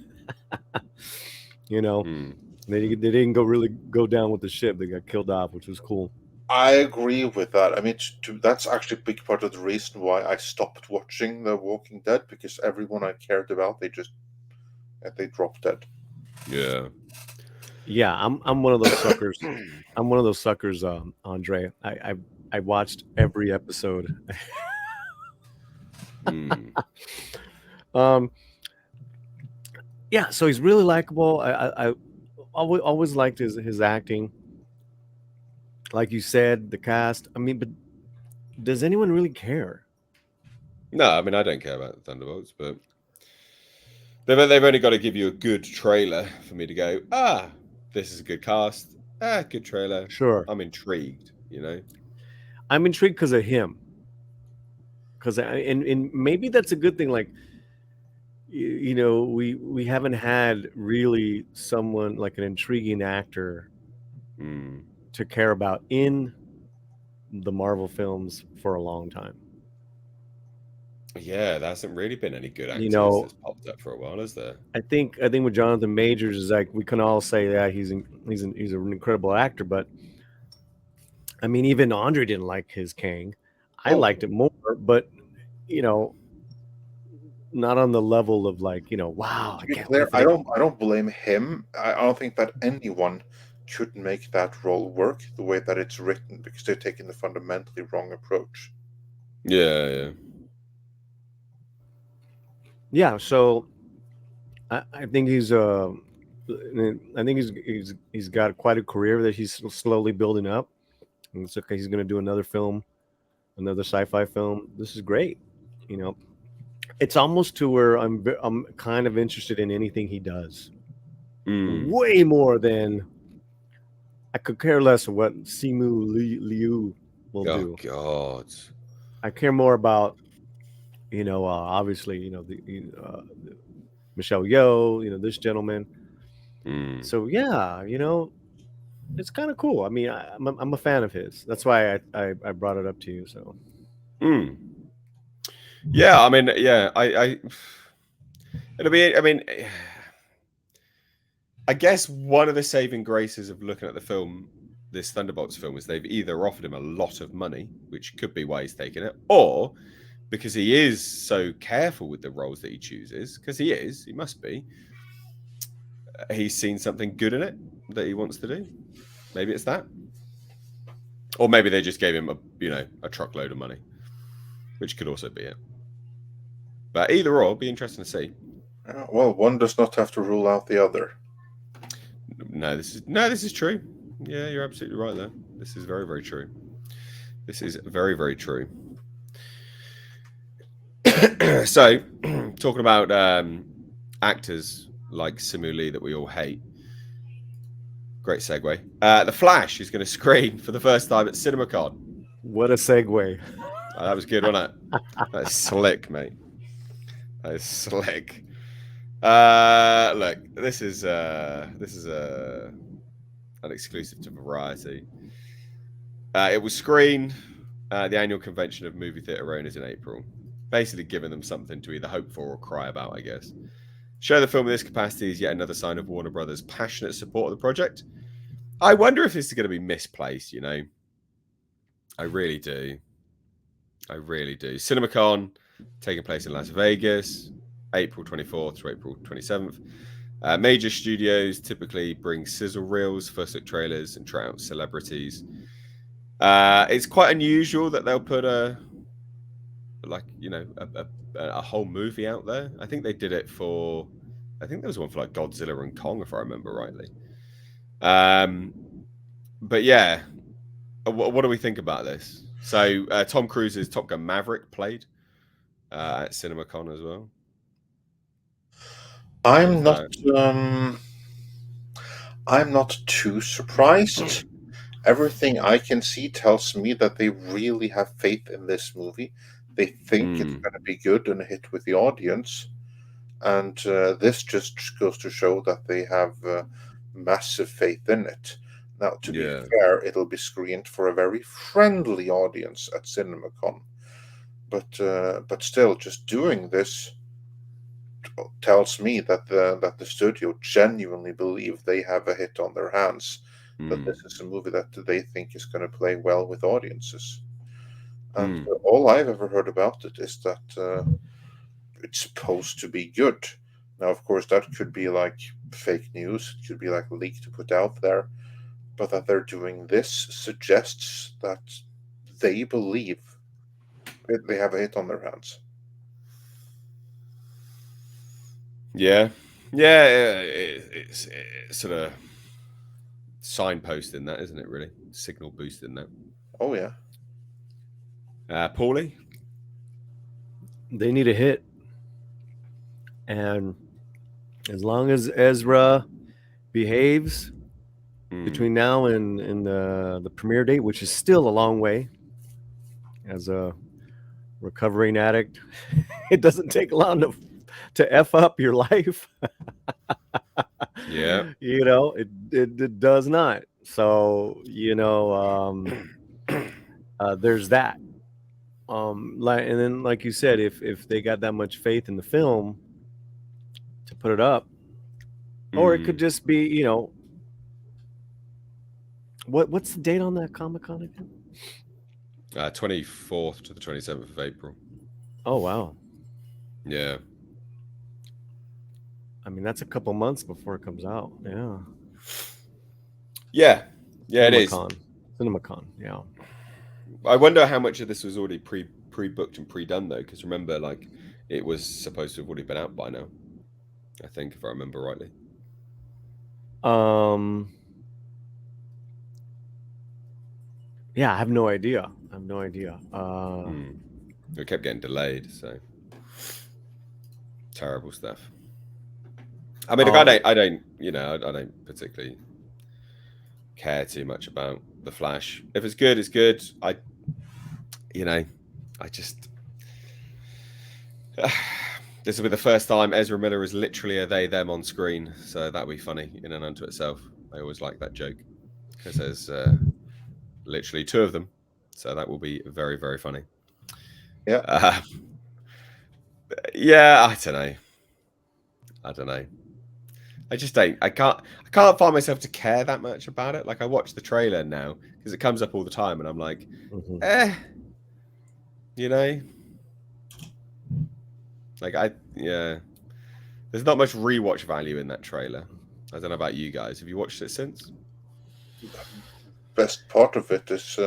you know Hmm. they didn't go down with the ship. They got killed off, which was cool. I agree with that. I mean, that's actually a big part of the reason why I stopped watching The Walking Dead, because everyone I cared about, they dropped dead. Yeah. Yeah, I'm one of those suckers. I'm one of those suckers, Andre. I watched every episode. Hmm. um, yeah, so he's really likable. I always liked his acting. Like you said, the cast. I mean, but does anyone really care? No, I mean I don't care about the Thunderbolts, but they've only got to give you a good trailer for me to go, this is a good cast. Good trailer. Sure, I'm intrigued, you know? I'm intrigued because of him. Because and maybe that's a good thing. Like we haven't had really someone like an intriguing actor Mm. to care about in the Marvel films for a long time. Yeah, there hasn't really been any good You actors know, that's popped up for a while, is there? I think with Jonathan Majors is like we can all say that he's an incredible actor, but I mean even Andre didn't like his Kang. I Oh, liked it more, but you know, not on the level of like wow, to I be can't clear, wait for the. I don't blame him. I don't think that anyone could make that role work the way that it's written, because they're taking the fundamentally wrong approach. Yeah. Yeah, so I think he's got quite a career that he's slowly building up. And it's okay. He's going to do another film, another sci-fi film. This is great. You know, it's almost to where I'm kind of interested in anything he does. Mm. Way more than I could care less of what Simu Liu will Oh do. God. I care more about obviously Michelle Yeoh, this gentleman. Mm. So yeah, it's kind of cool. I mean, I'm a fan of his. That's why I brought it up to you. So Mm. Yeah, I mean, yeah, it'll be. I mean, I guess one of the saving graces of looking at the film, this Thunderbolts film, is they've either offered him a lot of money, which could be why he's taking it, or because he is so careful with the roles that he chooses, because he must be. he's seen something good in it that he wants to do. Maybe it's that, or maybe they just gave him a truckload of money, which could also be it. But either or, it'll be interesting to see. Well, one does not have to rule out the other. No, this is true. Yeah, you're absolutely right there. This is very, very true. This is very, very true. So, talking about actors like Simu Lee that we all hate. Great segue. The Flash is going to screen for the first time at CinemaCon. What a segue. Oh, that was good, wasn't it? That's slick, mate. That is slick. Look, this is an exclusive to Variety. It will screen the annual convention of movie theatre owners in April, basically giving them something to either hope for or cry about, I guess. Show the film in this capacity is yet another sign of Warner Brothers' passionate support of the project. I wonder if this is going to be misplaced, you know. I really do. CinemaCon, taking place in Las Vegas, April 24th to April 27th. Major studios typically bring sizzle reels, first look trailers, and try out celebrities. It's quite unusual that they'll put a whole movie out there. I think they did it for, I think there was one for like Godzilla and Kong, if I remember rightly. But yeah, what do we think about this? So Tom Cruise's Top Gun Maverick played at CinemaCon as well. I'm not too surprised. Everything I can see tells me that they really have faith in this movie. They think it's going to be good and a hit with the audience. And this just goes to show that they have massive faith in it. Now, to be fair, it'll be screened for a very friendly audience at CinemaCon. But still, just doing this tells me that the studio genuinely believe they have a hit on their hands. That this is a movie that they think is going to play well with audiences. And all I've ever heard about it is that it's supposed to be good. Now, of course, that could be like fake news. It could be like leak to put out there. But that they're doing this suggests that they believe they have a hit on their hands. Yeah. It's sort of signposting that, isn't it? Really, signal boosting that. Oh yeah. Paulie, they need a hit, and as long as Ezra behaves between now and the premiere date, which is still a long way, as a recovering addict, it doesn't take long to F up your life. Yeah. You know, it does not. So, you know, there's that. And then, like you said, if they got that much faith in the film to put it up, or it could just be, you know, what's the date on that Comic-Con again? 24th to the 27th of April. Oh wow. Yeah. I mean, that's a couple months before it comes out. Yeah. Yeah. Yeah, it is. CinemaCon. Yeah. I wonder how much of this was already pre-booked and pre-done though, because remember, like, it was supposed to have already been out by now. I think, if I remember rightly. Yeah, I have no idea. It kept getting delayed, so terrible stuff. I mean, I don't particularly care too much about the Flash. If it's good, it's good. This will be the first time Ezra Miller is literally a they them on screen, so that'll be funny in and unto itself. I always like that joke because there's literally two of them, so that will be very, very funny. Yeah. Yeah, I don't know. I just don't. I can't find myself to care that much about it. Like, I watch the trailer now because it comes up all the time, and I'm like, you know, like there's not much rewatch value in that trailer. I don't know about you guys. Have you watched it since? Best part of it is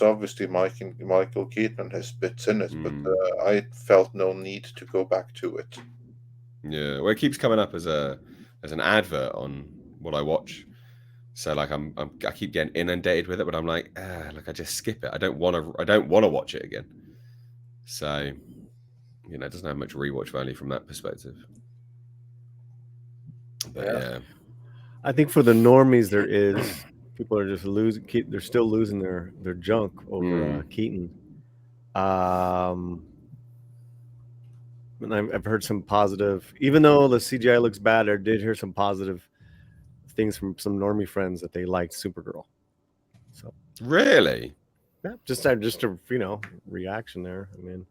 obviously Michael Keaton and his bits in it, but I felt no need to go back to it. Yeah, well, it keeps coming up as an advert on what I watch. So like I keep getting inundated with it, but I'm like, look, I just skip it. I don't want to watch it again. So, it doesn't have much rewatch value from that perspective. But yeah. I think for the normies, there is people are just losing. They're still losing their junk over Keaton. And I've heard some positive, even though the CGI looks bad. I did hear some positive things from some normie friends that they liked Supergirl. So really, yeah, just a reaction there. I mean,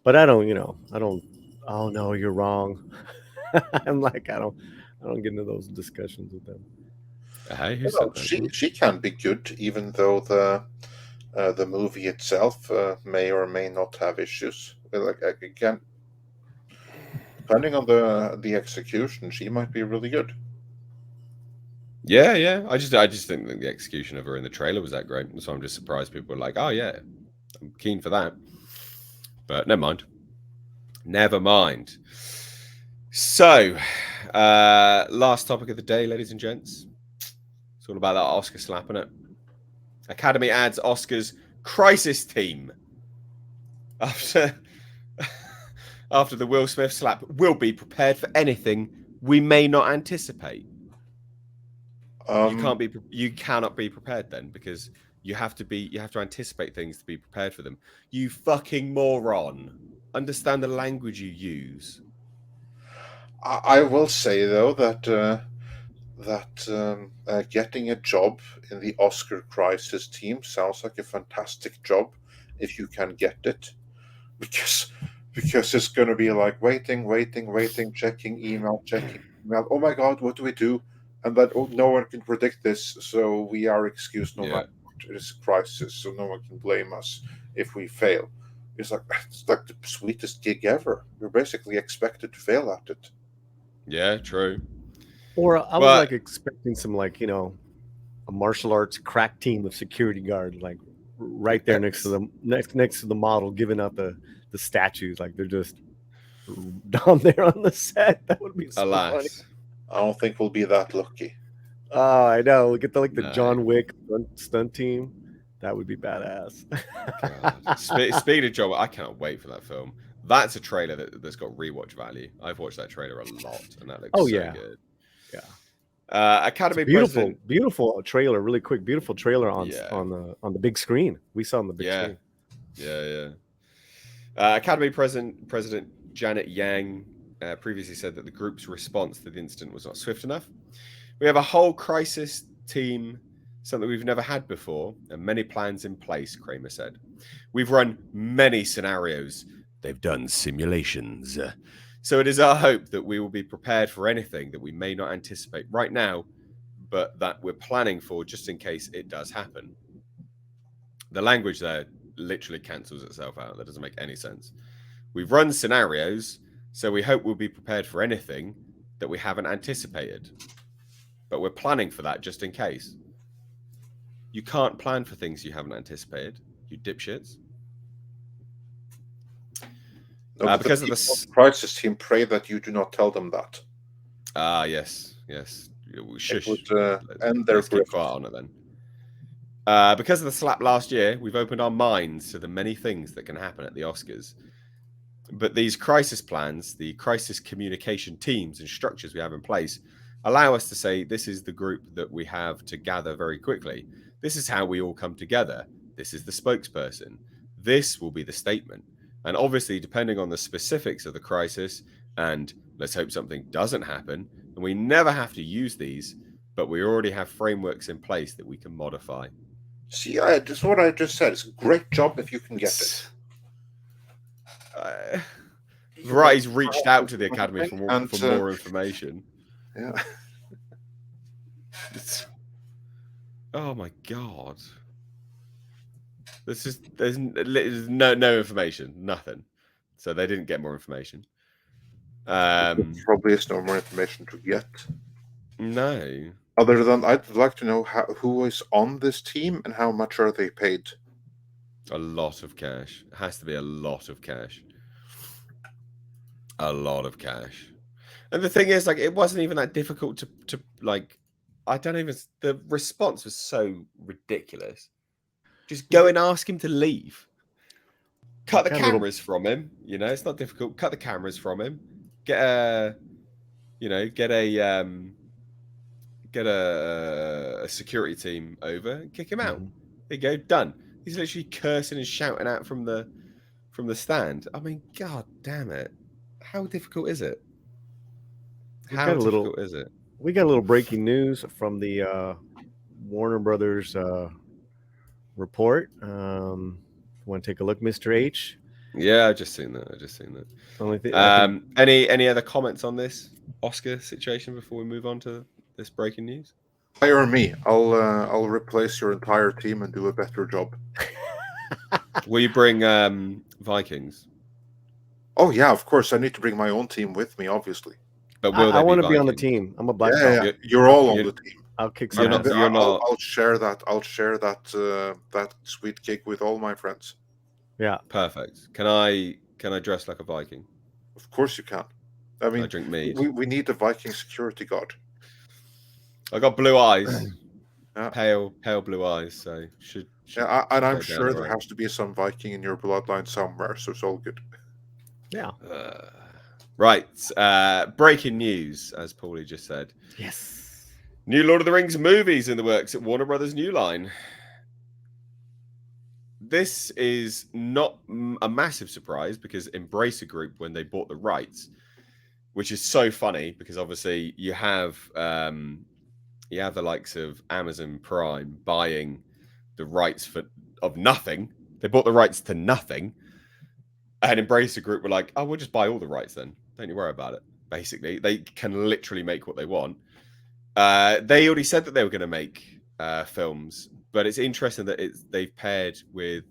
but I don't. Oh no, you're wrong. I'm like I don't get into those discussions with them. Hey, who said that? She can be good, even though the movie itself may or may not have issues. Like again, depending on the execution, she might be really good. Yeah, yeah. I just think that the execution of her in the trailer was that great, so I'm just surprised people were like, "Oh yeah, I'm keen for that." But never mind. Never mind. So, last topic of the day, ladies and gents. It's all about that Oscar slap, isn't it? Academy adds Oscars crisis team after the Will Smith slap. Will be prepared for anything we may not anticipate. You cannot be prepared then, because you have to anticipate things to be prepared for them. You fucking moron. Understand the language you use. I will say though that getting a job in the Oscar crisis team sounds like a fantastic job if you can get it, because it's going to be like waiting, checking email. Oh my God, what do we do? And then no one can predict this, so we are excused no matter what. It is a crisis, so no one can blame us if we fail. It's like the sweetest gig ever. You're basically expected to fail at it. Yeah, true. Or I was like expecting some a martial arts crack team of security guards like right there next to the model giving out the statues, like they're just down there on the set. That would be so funny. I don't think we'll be that lucky. Oh, I know. We get the John Wick stunt team. That would be badass. Speaking of John, I cannot wait for that film. That's a trailer that's got rewatch value. I've watched that trailer a lot, and that looks good. Yeah. Academy beautiful trailer. Really quick, beautiful trailer on the big screen. We saw on the big screen. Yeah. Academy President Janet Yang previously said that the group's response to the incident was not swift enough. We have a whole crisis team, something we've never had before, and many plans in place, Kramer said. We've run many scenarios. They've done simulations. So it is our hope that we will be prepared for anything that we may not anticipate right now, but that we're planning for just in case it does happen. The language there literally cancels itself out. That doesn't make any sense. We've run scenarios, so we hope we'll be prepared for anything that we haven't anticipated. But we're planning for that just in case. You can't plan for things you haven't anticipated, you dipshits. No, because of the crisis team, pray that you do not tell them that. Yes. Shush. Let's keep quiet on it then. Because of the slap last year, we've opened our minds to the many things that can happen at the Oscars. But these crisis plans, the crisis communication teams and structures we have in place, allow us to say this is the group that we have to gather very quickly. This is how we all come together. This is the spokesperson. This will be the statement. And obviously, depending on the specifics of the crisis, and let's hope something doesn't happen, and we never have to use these, but we already have frameworks in place that we can modify. See, that's what I just said. It's a great job if you can get it. Variety's reached out to the Academy for more information. Yeah. Oh my God. There's no information, nothing. So they didn't get more information. There probably is no more information to get. No. Other than I'd like to know who is on this team and how much are they paid. A lot of cash. It has to be a lot of cash. A lot of cash. And the thing is, like, it wasn't even that difficult to like. I don't even. The response was so ridiculous. Just go and ask him to leave. Cut the cameras from him. You know, it's not difficult. Cut the cameras from him. Get a, get a security team over and kick him out. There you go, done. He's literally cursing and shouting out from the stand. I mean, god damn it. How difficult is it? How difficult is it? We got a little breaking news from the Warner Brothers report. Want to take a look, Mr. H? Yeah, I've just seen that. Only thing, any other comments on this Oscar situation before we move on to this breaking news? Hire me. I'll replace your entire team and do a better job. Will you bring Vikings? Oh yeah, of course. I need to bring my own team with me, obviously. But will I want to be on the team. I'm a black belt. Yeah, you're all on the team. I'll kick some ass. I'll share that. I'll share that sweet cake with all my friends. Yeah, perfect. Can I dress like a Viking? Of course you can. I mean, I drink mead. We need a Viking security guard. I got blue eyes, pale blue eyes. So should yeah, and I'm sure there has to be some Viking in your bloodline somewhere. So it's all good. Yeah. Right. Breaking news, as Paulie just said. Yes. New Lord of the Rings movies in the works at Warner Brothers New Line. This is not a massive surprise because Embracer Group, when they bought the rights, which is so funny because obviously you have the likes of Amazon Prime buying the rights of nothing. They bought the rights to nothing. And Embracer Group were like, oh, we'll just buy all the rights then. Don't you worry about it. Basically, they can literally make what they want. They already said that they were going to make films, but it's interesting that they've paired with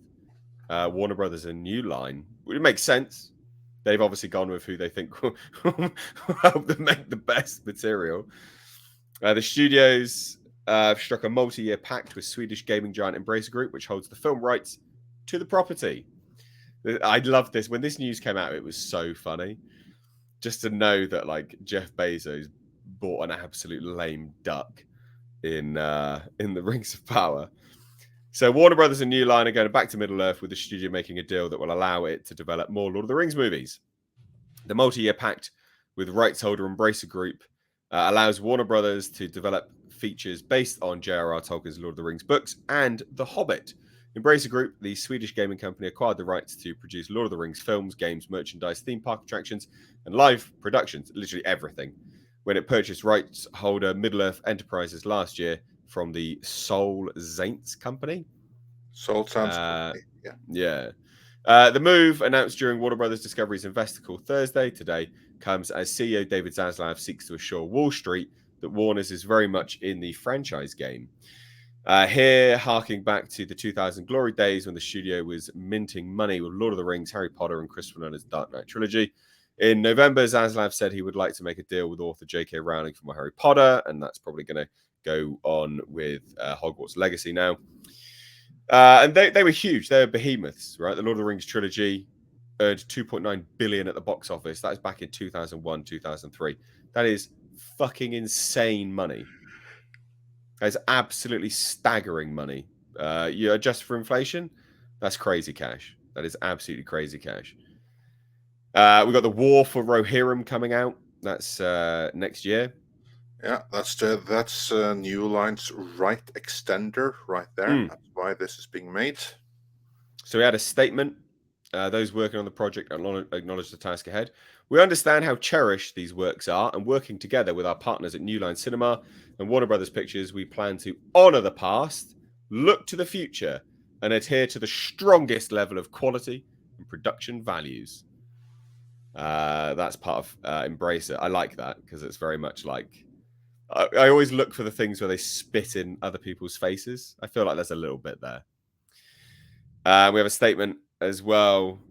Warner Brothers and New Line. It makes sense. They've obviously gone with who they think will help them make the best material. The studios struck a multi-year pact with Swedish gaming giant Embracer Group, which holds the film rights to the property. I love this. When this news came out, it was so funny. Just to know that like Jeff Bezos bought an absolute lame duck in the Rings of Power. So Warner Brothers and New Line are going back to Middle Earth with the studio making a deal that will allow it to develop more Lord of the Rings movies. The multi-year pact with rights holder Embracer Group allows Warner Brothers to develop features based on J.R.R. Tolkien's Lord of the Rings books and The Hobbit. Embracer Group, the Swedish gaming company, acquired the rights to produce Lord of the Rings films, games, merchandise, theme park attractions, and live productions, literally everything, when it purchased rights holder Middle-earth Enterprises last year from the Soul Saints company. Soul Saints company, yeah. Yeah. The move, announced during Warner Brothers Discovery's investor call Thursday today, comes as CEO David Zaslav seeks to assure Wall Street that Warner's is very much in the franchise game. Here, harking back to the 2000 glory days when the studio was minting money with Lord of the Rings, Harry Potter, and Christopher Nolan's Dark Knight trilogy. In November, Zaslav said he would like to make a deal with author J.K. Rowling for more Harry Potter, and that's probably going to go on with Hogwarts Legacy now. And they were huge. They were behemoths, right? The Lord of the Rings trilogy earned $2.9 billion at the box office. That was back in 2001, 2003. That is fucking insane money. That is absolutely staggering money. You adjust for inflation, that's crazy cash. That is absolutely crazy cash. We've got the War for Rohirrim coming out. That's next year. Yeah, that's New Line's right extender right there. That's why this is being made. So we had a statement. Those working on the project acknowledge the task ahead. We understand how cherished these works are, and working together with our partners at New Line Cinema and Warner Brothers Pictures, we plan to honor the past, look to the future, and adhere to the strongest level of quality and production values. That's part of Embracer. I like that because it's very much like I always look for the things where they spit in other people's faces. I feel like there's a little bit there. We have a statement as well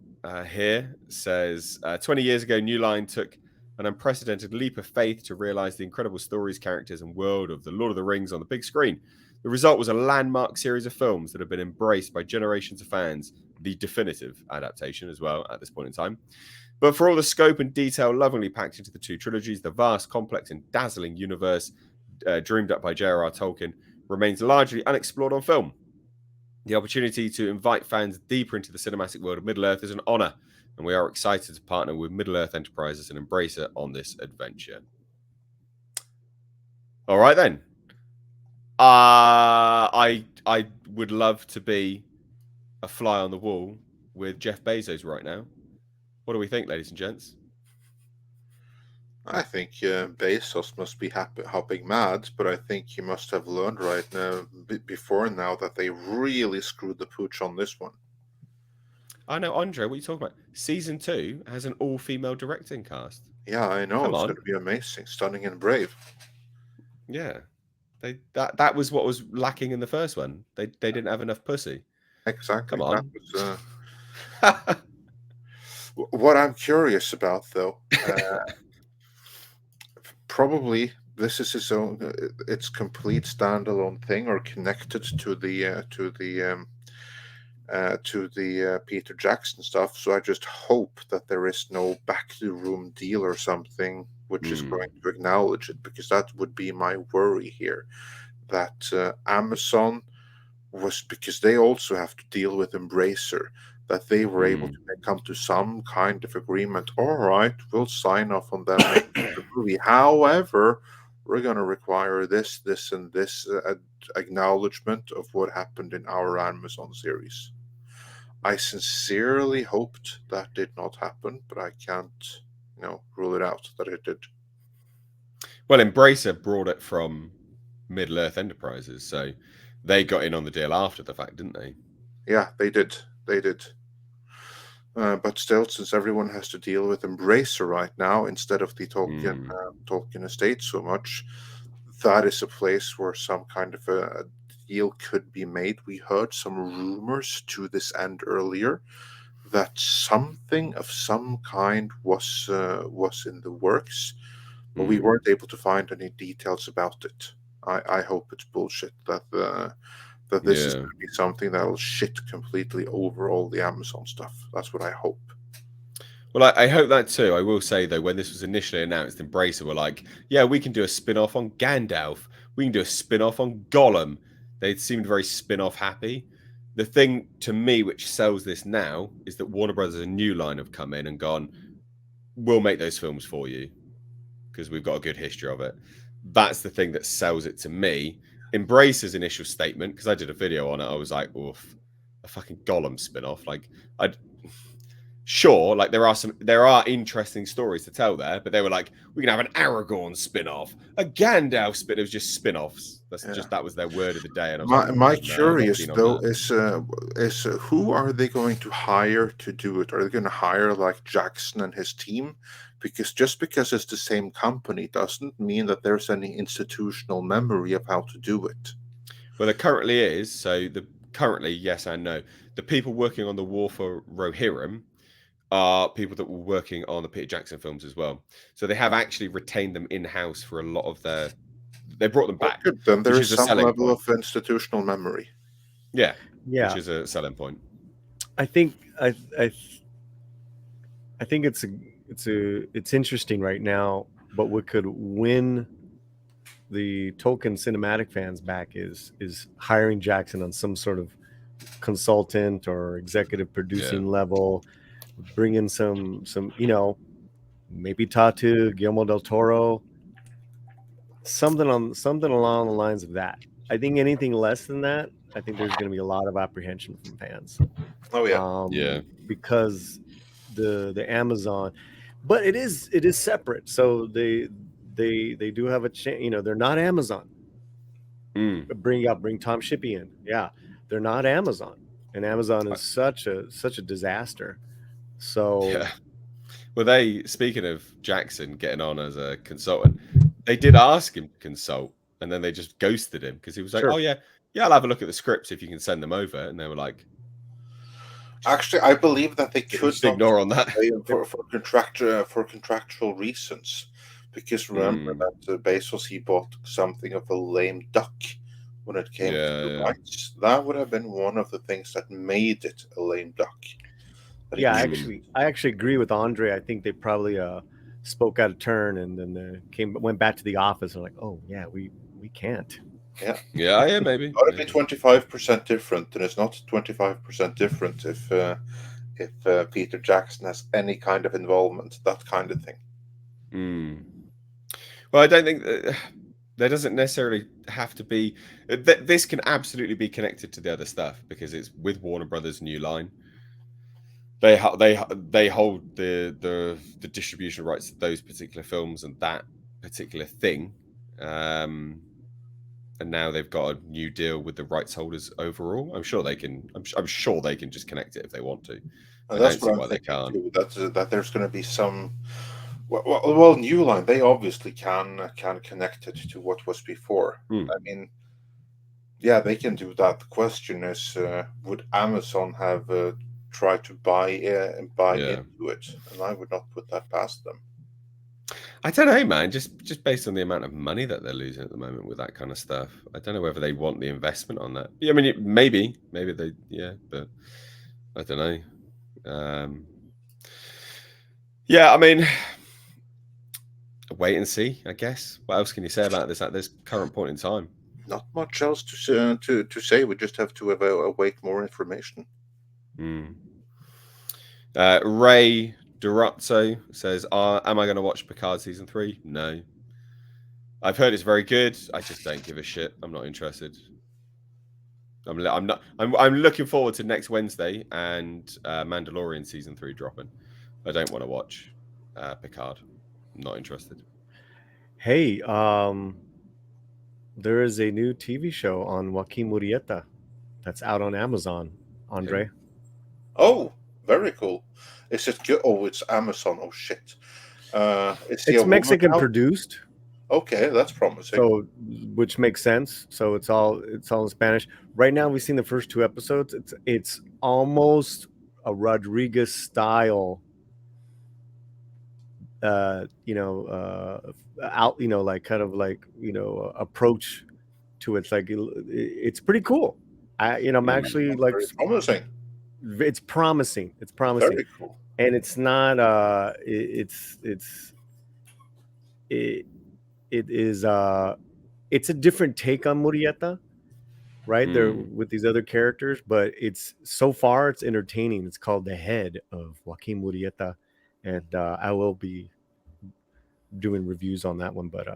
here. It says, 20 years ago, New Line took an unprecedented leap of faith to realize the incredible stories, characters, and world of The Lord of the Rings on the big screen. The result was a landmark series of films that have been embraced by generations of fans, the definitive adaptation as well at this point in time. But for all the scope and detail lovingly packed into the two trilogies, the vast, complex, and dazzling universe dreamed up by J.R.R. Tolkien remains largely unexplored on film. The opportunity to invite fans deeper into the cinematic world of Middle-earth is an honor, and we are excited to partner with Middle-earth Enterprises and Embracer on this adventure. All right, then. I would love to be a fly on the wall with Jeff Bezos right now. What do we think, ladies and gents? I think Bezos must be hopping mad, but I think he must have learned right now, before now, that they really screwed the pooch on this one. I know, Andre, what are you talking about? Season 2 has an all-female directing cast. Yeah, I know. Come it's on. going to be amazing, stunning, and brave. Yeah. That was what was lacking in the first one. They didn't have enough pussy. Exactly. Come on. That was, what I'm curious about, though, probably this is its own, its complete standalone thing, or connected to the Peter Jackson stuff. So I just hope that there is no back to room deal or something which is going to acknowledge it, because that would be my worry here. That Amazon was, because they also have to deal with Embracer, that they were able to come to some kind of agreement. All right, we'll sign off on them making the movie. However, we're going to require this, and this acknowledgement of what happened in our Amazon series. I sincerely hoped that did not happen, but I can't, rule it out that it did. Well, Embracer brought it from Middle-earth Enterprises, so they got in on the deal after the fact, didn't they? Yeah, they did. But still, since everyone has to deal with Embracer right now instead of the Tolkien estate so much, that is a place where some kind of a deal could be made. We heard some rumors to this end earlier that something of some kind was in the works, but we weren't able to find any details about it. I hope it's bullshit, that this is going to be something that will shit completely over all the Amazon stuff. That's what I hope. Well, I hope that too. I will say, though, when this was initially announced, Embracer were like, yeah, we can do a spin-off on Gandalf. We can do a spin-off on Gollum. They seemed very spin-off happy. The thing, to me, which sells this now is that Warner Brothers and New Line have come in and gone, we'll make those films for you because we've got a good history of it. That's the thing that sells it to me. Embracer's initial statement, because I did a video on it, I was like, oof, a fucking Gollum spin-off. Like, sure, like there are interesting stories to tell there, but they were like, we can have an Aragorn spin-off, a Gandalf spin. It was just spin-offs. That was their word of the day. And I was my curious though is who are they going to hire to do it? Are they going to hire like Jackson and his team? Because just because it's the same company doesn't mean that there's any institutional memory of how to do it. Well, there currently is. So currently, yes and no. The people working on the War for Rohirrim are people that were working on the Peter Jackson films as well. So they have actually retained them in-house for a lot of their... They brought them back. Good. Then there is some level of institutional memory. Yeah. Which is a selling point. I think it's interesting right now, but what could win the Tolkien cinematic fans back is hiring Jackson on some sort of consultant or executive producing level, bring in some maybe Tatu, Guillermo del Toro, something along the lines of that. I think anything less than that, I think there's going to be a lot of apprehension from fans. Oh yeah, because the Amazon, but it is separate. So they do have a chance. They're not Amazon. Bring Tom Shippey in. Yeah, they're not Amazon, and Amazon is such a disaster. So, well, speaking of Jackson getting on as a consultant, they did ask him to consult, and then they just ghosted him because he was like, "Oh yeah, I'll have a look at the scripts if you can send them over." And they were like, Actually, I believe that they could Just not ignore on that. for contractual reasons, because remember Mm, that Bezos, he bought something of a lame duck when it came to the yeah, rights. That would have been one of the things that made it a lame duck. That he Yeah, mm, I actually agree with Andre. I think they probably spoke out of turn and then went back to the office and like, oh yeah, we can't. yeah, yeah, maybe, got to be maybe. 25% different, and it's not 25% different if Peter Jackson has any kind of involvement, that kind of thing. Mm. Well, I don't think that, there doesn't necessarily have to be. This can absolutely be connected to the other stuff because it's with Warner Brothers' new line. They hold the distribution rights to those particular films and that particular thing. Um, and now they've got a new deal with the rights holders overall. I'm sure they can. I'm sure they can just connect it if they want to. I And don't that's see what I'm why they thinking can't. too. That there's going to be some. Well, New Line, they obviously can connect it to what was before. Hmm. I mean, yeah, they can do that. The question is, would Amazon have tried to buy Yeah, into it? And I would not put that past them. I don't know, man. Just based on the amount of money that they're losing at the moment with that kind of stuff, I don't know whether they want the investment on that. Yeah, I mean, maybe they, yeah, but I don't know. Yeah, I mean, wait and see. I guess. What else can you say about this at this current point in time? Not much else to say. We just have to await more information. Hmm. Ray Durazzo says, "Am I going to watch Picard season 3? No. I've heard it's very good. I just don't give a shit. I'm not interested. I'm not. I'm looking forward to next Wednesday and Mandalorian season 3 dropping. I don't want to watch Picard. I'm not interested. Hey, there is a new TV show on Joaquin Murrieta that's out on Amazon. Who? Andre, Oh, very cool. Is it good? Oh, it's Amazon. Oh shit. Is he a it's woman Mexican now? produced, Okay, that's promising. so which makes sense. So it's all in Spanish. Right now, we've seen the first two episodes. It's almost a Rodriguez style, out, like kind of like approach to it. It's like it's pretty cool. I'm actually Sounds like very promising. it's promising. It's promising, Very cool. and it's not. It, it is. It's a different take on Murrieta, right? There Mm. with these other characters, but it's so far it's entertaining. It's called The Head of Joaquin Murrieta, and I will be doing reviews on that one, but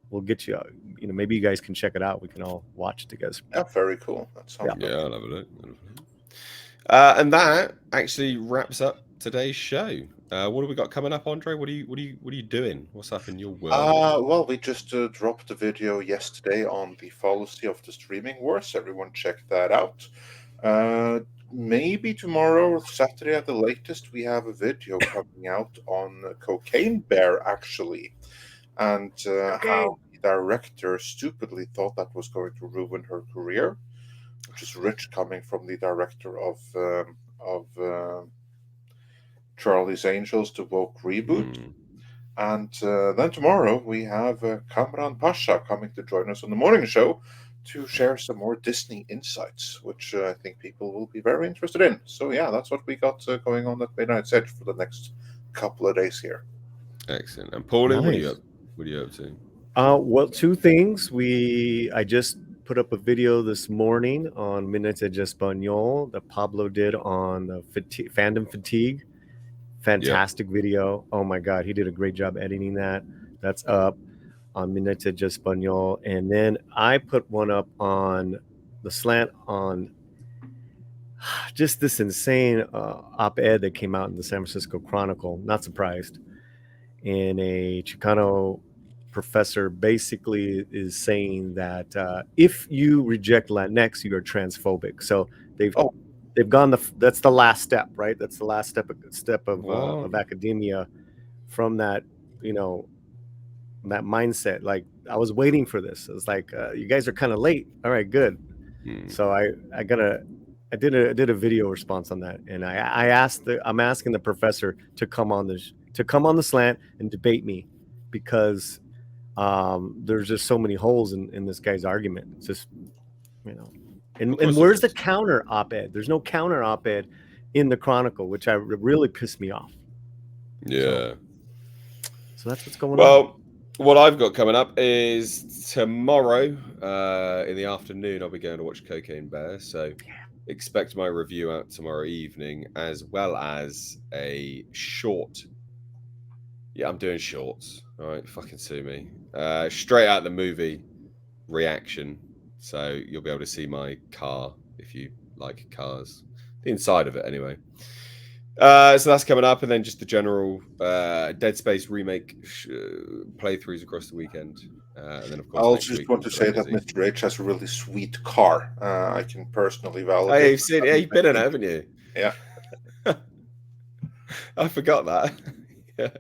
we'll get you. Maybe you guys can check it out. We can all watch it together. Yeah, very cool. That sounds Yeah. very Yeah, I'll have a look. And that actually wraps up today's show. What have we got coming up, Andre? What are you doing? What's up in your world? Well, we just dropped a video yesterday on the fallacy of the streaming wars. Everyone check that out. Uh, Maybe tomorrow, Saturday at the latest, we have a video coming out on Cocaine Bear, actually, and Okay. how the director stupidly thought that was going to ruin her career, which is rich coming from the director of Charlie's Angels, the woke reboot. Mm. And then tomorrow we have Kamran Pasha coming to join us on the morning show to share some more Disney insights, which I think people will be very interested in. So yeah, that's what we got going on at Midnight's Edge for the next couple of days here. Excellent. And Paulie, Nice. what are you up to? Well, two things. I just put up a video this morning on Minutes de Espanol that Pablo did on the fandom fatigue. Yeah. Fantastic video. Oh my God, he did a great job editing that. That's up on Minutes de Espanol. And then I put one up on the slant on just this insane op-ed that came out in the San Francisco Chronicle. Not surprised. And a Chicano professor basically is saying that if you reject Latinx, you are transphobic. So they've Oh, they've gone that's the last step, right? That's the last step What? of academia from that, that mindset. Like I was waiting for this. It's like you guys are kind of late. All right, good. Mm. So I I did a video response on that, and I'm asking the professor to come on the slant and debate me, because there's just so many holes in this guy's argument. It's just, and where's the counter op-ed? There's no counter op-ed in the Chronicle, which really pissed me off. Yeah. So that's what's going on. Well, what I've got coming up is tomorrow in the afternoon, I'll be going to watch Cocaine Bear. So expect my review out tomorrow evening, as well as a short. Yeah, I'm doing shorts. All right, fucking sue me. Straight out the movie reaction. So you'll be able to see my car if you like cars. The inside of it, anyway. So that's coming up, and then just the general Dead Space remake playthroughs across the weekend. And then, of course, I also just want to say that Mr. H has a really sweet car. I can personally validate. Hey, you've seen it. You've been in it, haven't you? Yeah. I forgot that. Yeah.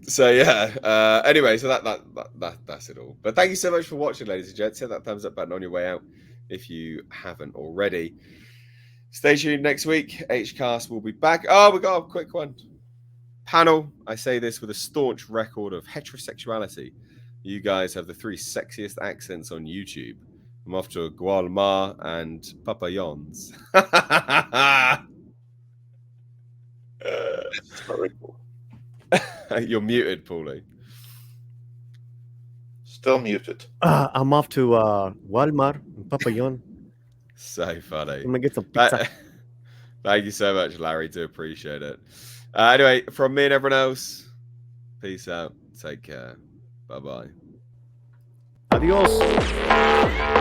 So yeah. Anyway, so that's it all. But thank you so much for watching, ladies and gents. Hit that thumbs up button on your way out if you haven't already. Stay tuned next week. HCast will be back. Oh, we got a quick one. Panel, I say this with a staunch record of heterosexuality. You guys have the 3 sexiest accents on YouTube. I'm off to Gualma and Papayons. Very cool. You're muted, Paulie. Still muted. I'm off to Walmart and Papayon. So funny. I'm gonna get some pizza. Thank you so much, Larry. Do appreciate it. Anyway, from me and everyone else, peace out. Take care. Bye-bye. Adios.